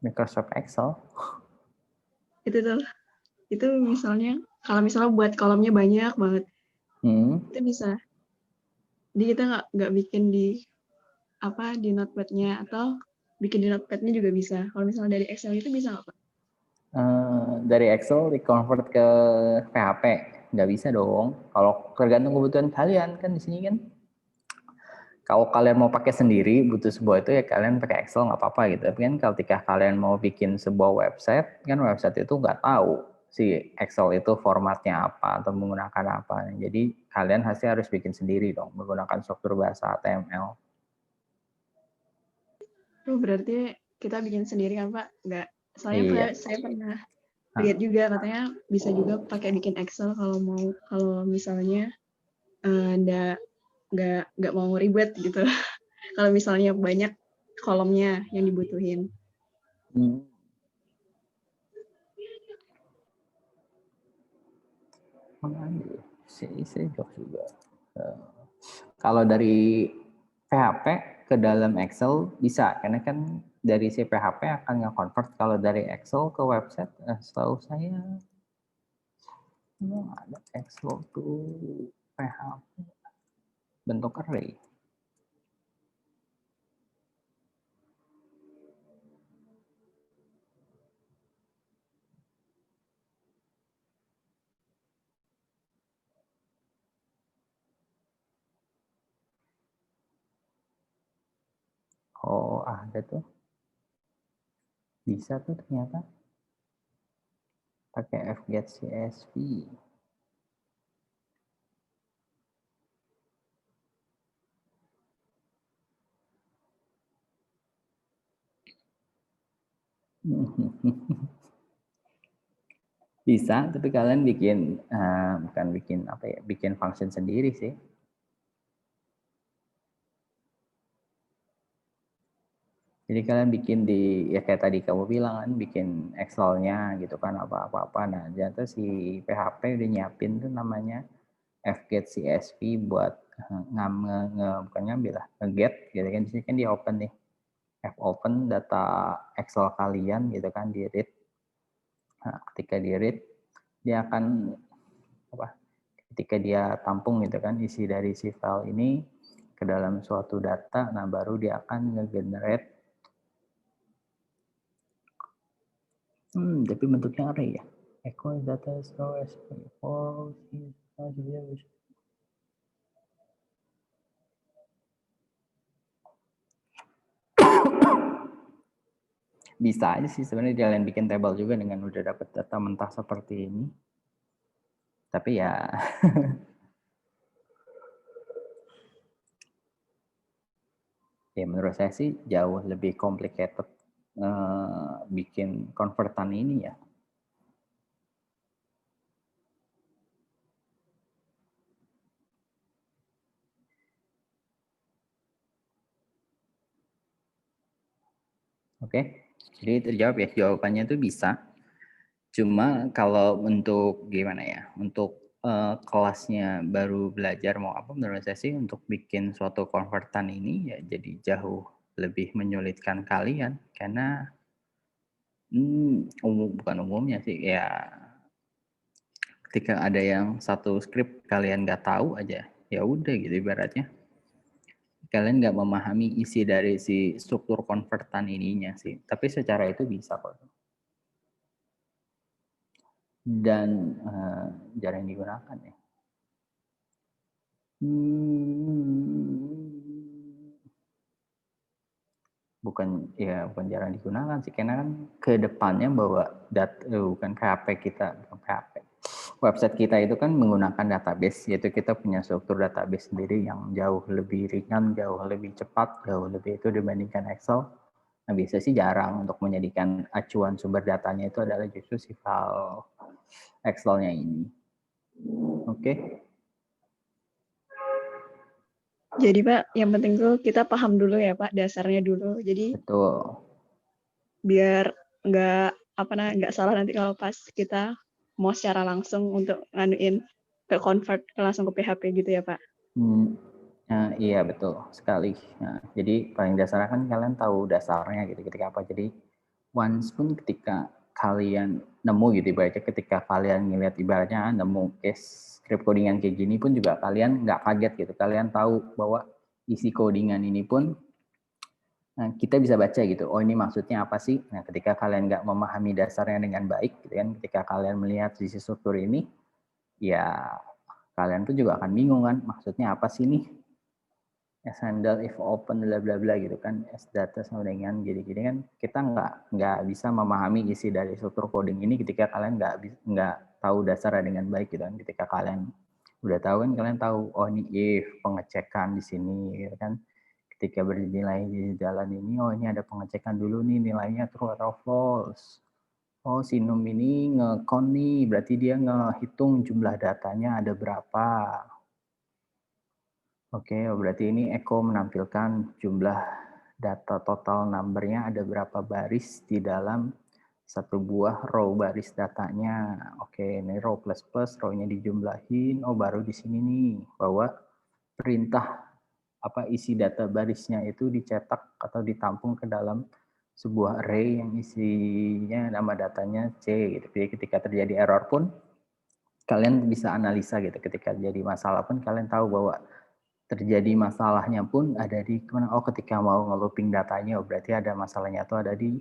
Microsoft Excel. Itu misalnya kalau misalnya buat kolomnya banyak banget, itu bisa. Jadi kita nggak bikin di Notepad-nya atau bikin di Notepad-nya juga bisa. Kalau misalnya dari Excel itu bisa nggak, Pak? dari Excel di-convert ke PHP. Nggak bisa dong. Kalau tergantung kebutuhan kalian kan di sini kan. Kalau kalian mau pakai sendiri butuh sebuah itu ya kalian pakai Excel nggak apa-apa gitu. Tapi kan ketika kalian mau bikin sebuah website, kan website itu nggak tahu si Excel itu formatnya apa atau menggunakan apa. Jadi kalian pasti harus bikin sendiri dong menggunakan struktur bahasa HTML. Berarti kita bikin sendiri kan Pak? Nggak. Soalnya Iya. saya pernah lihat juga katanya bisa juga pakai bikin Excel kalau misalnya nggak mau ribet gitu. Kalau misalnya banyak kolomnya yang dibutuhin. Saya juga. Kalau dari PHP ke dalam Excel bisa, karena kan dari si PHP akan nge-convert. Kalau dari Excel ke website, setahu saya memang ada Excel tuh PHP bentuk array. Oh, ada tuh. Bisa tuh ternyata. Pakai fget CSV. Bisa, tapi kalian bikin bukan bikin apa ya, bikin function sendiri sih. Jadi kalian bikin di ya kayak tadi kamu bilang kan, bikin Excel-nya gitu kan apa-apa. Nah, ternyata si PHP udah nyiapin tuh namanya fget CSV buat bukan ngambil lah, nge-get gitu kan. Di sini kan di open nih. Open data Excel kalian gitu kan, di read. Nah, ketika di read dia akan ketika dia tampung gitu kan isi dari si file ini ke dalam suatu data, nah baru dia akan nge-generate tapi bentuknya array ya. Echo data store for bisa aja sih sebenarnya kalian bikin table juga dengan udah dapat data mentah seperti ini. Tapi ya ya menurut saya sih jauh lebih complicated bikin konvertan ini ya. Oke, jadi terjawab ya, jawabannya itu bisa. Cuma kalau untuk gimana ya, untuk kelasnya baru belajar mau apa, menurut saya sih untuk bikin suatu konvertan ini ya jadi jauh lebih menyulitkan kalian karena bukan umumnya sih ya, ketika ada yang satu script kalian nggak tahu aja ya udah gitu ibaratnya kalian nggak memahami isi dari si struktur konvertan ininya sih, tapi secara itu bisa kok. Dan jarang digunakan ya. Bukan jarang digunakan sih, karena kan ke depannya bahwa bukan PHP kita, bukan PHP. Website kita itu kan menggunakan database, yaitu kita punya struktur database sendiri yang jauh lebih ringan, jauh lebih cepat, jauh lebih itu dibandingkan Excel. Nah, biasa sih jarang untuk menjadikan acuan sumber datanya itu adalah justru si file Excel-nya ini. Oke. Jadi Pak, yang penting tuh kita paham dulu ya Pak, dasarnya dulu. Jadi betul. Biar nggak salah nanti kalau pas kita mau secara langsung untuk nganuin ke convert langsung ke PHP gitu ya Pak. Iya betul sekali. Nah, jadi paling dasarnya kan kalian tahu dasarnya gitu ketika apa. Jadi once pun ketika kalian nemu gitu ibaratnya, ketika kalian ngeliat ibaratnya nemu case script codingan kayak gini pun juga kalian nggak kaget gitu. Kalian tahu bahwa isi codingan ini pun Nah, kita bisa baca gitu, oh ini maksudnya apa sih? Nah, ketika kalian nggak memahami dasarnya dengan baik, gitu kan, ketika kalian melihat sisi struktur ini, ya kalian tuh juga akan bingung kan, maksudnya apa sih nih? As handle if open bla bla bla gitu kan, as data sama dengan gini-gini kan, kita nggak bisa memahami isi dari struktur coding ini ketika kalian nggak tahu dasarnya dengan baik gitu kan. Ketika kalian udah tahu kan, kalian tahu oh ini if pengecekan di sini gitu kan. Ketika bernilai di jalan ini, oh ini ada pengecekan dulu nih nilainya true atau false. Oh si num ini nge-count nih, berarti dia ngehitung jumlah datanya ada berapa. Oke, berarti ini Eko menampilkan jumlah data total number-nya ada berapa baris di dalam satu buah row baris datanya. Oke, ini row plus plus, row-nya dijumlahin. Oh, baru di sini nih bahwa perintah isi data barisnya itu dicetak atau ditampung ke dalam sebuah array yang isinya nama datanya C gitu. Jadi ketika terjadi error pun kalian bisa analisa gitu. Ketika jadi masalah pun kalian tahu bahwa terjadi masalahnya pun ada di mana. Oh, ketika mau nge-looping datanya, oh, berarti ada masalahnya tuh ada di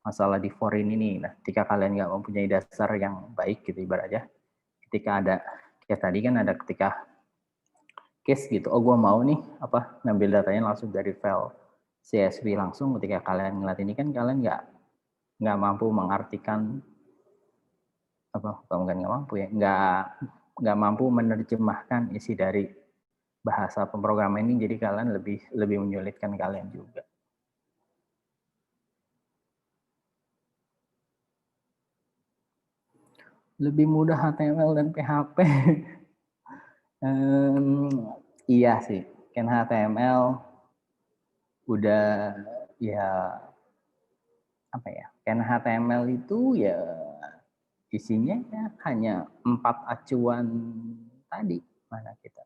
masalah di for ini. Nah, ketika kalian nggak mempunyai dasar yang baik gitu ibaratnya, ketika ada kayak tadi kan ada ketika case gitu, oh gue mau nih ngambil datanya langsung dari file CSV langsung. Ketika kalian ngeliat ini kan kalian nggak mampu mengartikan bukan nggak mampu ya, nggak mampu menerjemahkan isi dari bahasa pemrograman ini, jadi kalian lebih menyulitkan kalian juga. Lebih mudah HTML dan PHP. Iya sih, kan HTML udah ya kan HTML itu ya isinya ya hanya 4 acuan tadi mana kita.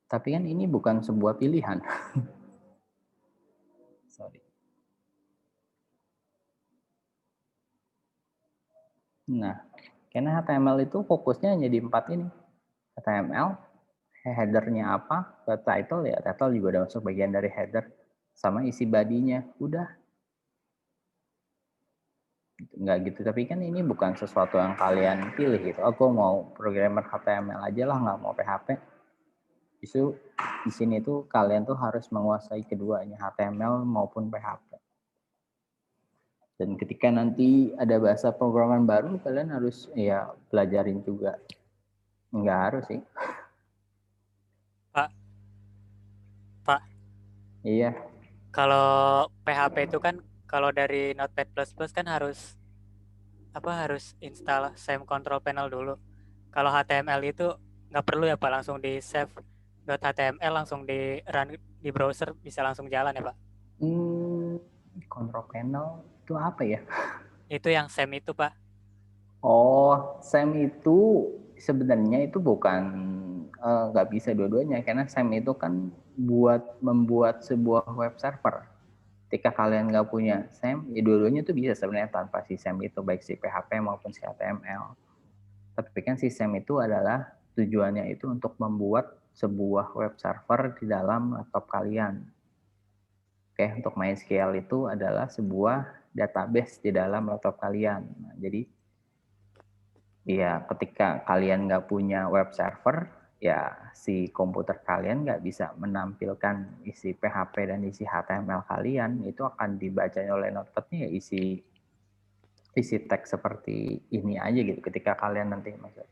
Tapi kan ini bukan sebuah pilihan. Sorry. Nah, karena HTML itu fokusnya hanya di 4 ini. HTML, header-nya apa, ke title ya, title juga udah masuk bagian dari header, sama isi body-nya, udah. Nggak gitu, tapi kan ini bukan sesuatu yang kalian pilih gitu. Aku mau programmer HTML aja lah, nggak mau PHP. Justru di sini tuh kalian tuh harus menguasai keduanya, HTML maupun PHP. Dan ketika nanti ada bahasa programan baru, kalian harus ya pelajarin juga. Nggak harus sih. Pak. Iya. Kalau PHP itu kan kalau dari Notepad++ kan harus install same control panel dulu. Kalau HTML itu nggak perlu ya Pak, langsung di save .html langsung di run di browser bisa langsung jalan ya Pak? Control panel itu apa ya? Itu yang same itu Pak. Oh, same itu sebenarnya itu bukan nggak bisa dua-duanya, karena same itu kan membuat sebuah web server. Ketika kalian nggak punya same, ya dua-duanya itu bisa sebenarnya tanpa si same itu, baik si PHP maupun si HTML. Tapi kan si same itu adalah tujuannya itu untuk membuat sebuah web server di dalam laptop kalian. Oke, untuk MySQL itu adalah sebuah database di dalam laptop kalian. Nah, jadi ya ketika kalian nggak punya web server, ya si komputer kalian nggak bisa menampilkan isi PHP dan isi HTML kalian, itu akan dibaca oleh notepad-nya ya isi teks seperti ini aja gitu ketika kalian nanti masuk.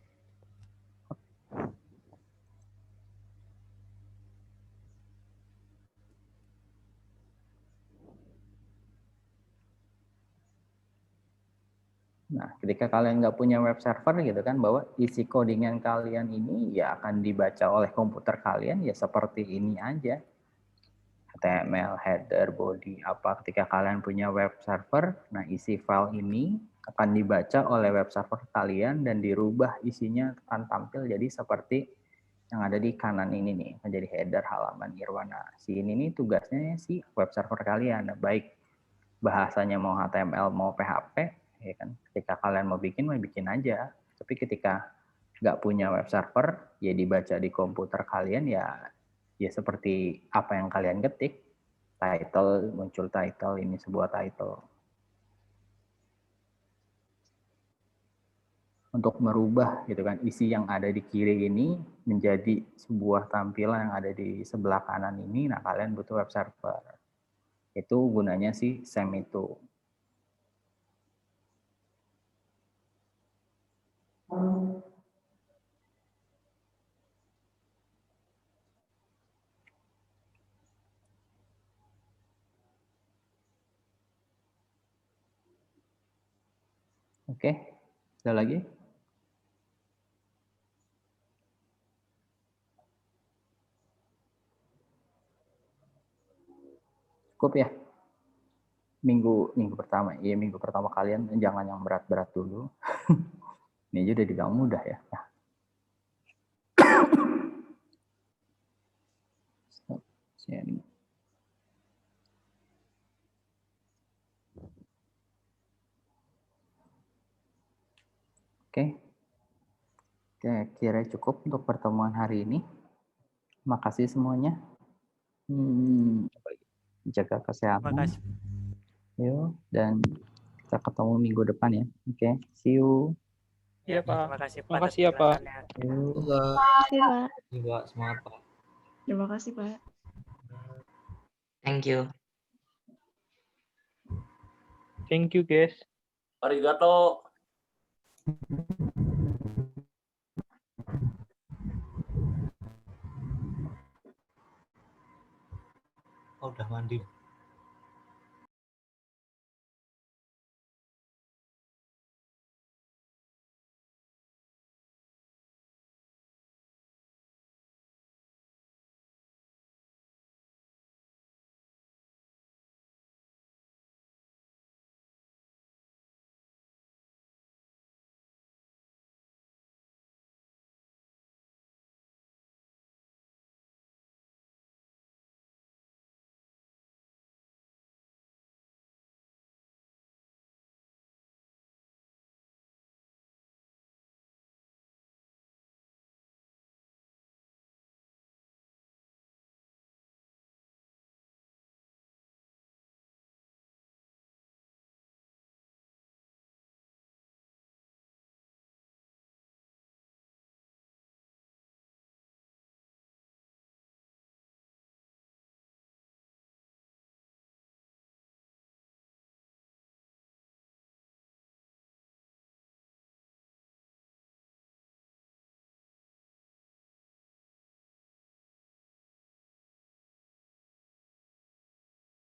Nah, ketika kalian nggak punya web server gitu kan, bahwa isi codingan kalian ini ya akan dibaca oleh komputer kalian ya seperti ini aja. HTML, header, body, apa. Ketika kalian punya web server, nah isi file ini akan dibaca oleh web server kalian dan dirubah isinya akan tampil jadi seperti yang ada di kanan ini nih, menjadi header halaman Irwana. Si ini nih tugasnya si web server kalian, baik bahasanya mau HTML mau PHP, ya kan. Ketika kalian mau bikin aja. Tapi ketika nggak punya web server, ya dibaca di komputer kalian ya ya seperti apa yang kalian ketik, title, muncul title, ini sebuah title. Untuk merubah gitu kan isi yang ada di kiri ini menjadi sebuah tampilan yang ada di sebelah kanan ini, nah kalian butuh web server. Itu gunanya si SEM itu. Oke, ada lagi? Cukup ya? Minggu pertama, iya minggu pertama kalian jangan yang berat-berat dulu. Ini aja udah dibilang mudah ya. Stop sharing. Oke, kira cukup untuk pertemuan hari ini. Makasih semuanya. Jaga Terima kesehatan. kasih. Yuk, dan kita ketemu minggu depan ya. Oke, see you. Ya, Iya, Pak. terima kasih Pak. Makasih atas ya, Pak. penjelasannya. Yuk. Makasih, Pak. Juga semangat Pak. Terima kasih, Pak. Thank you. Thank you, guys. Arigato. Oh, udah mandi.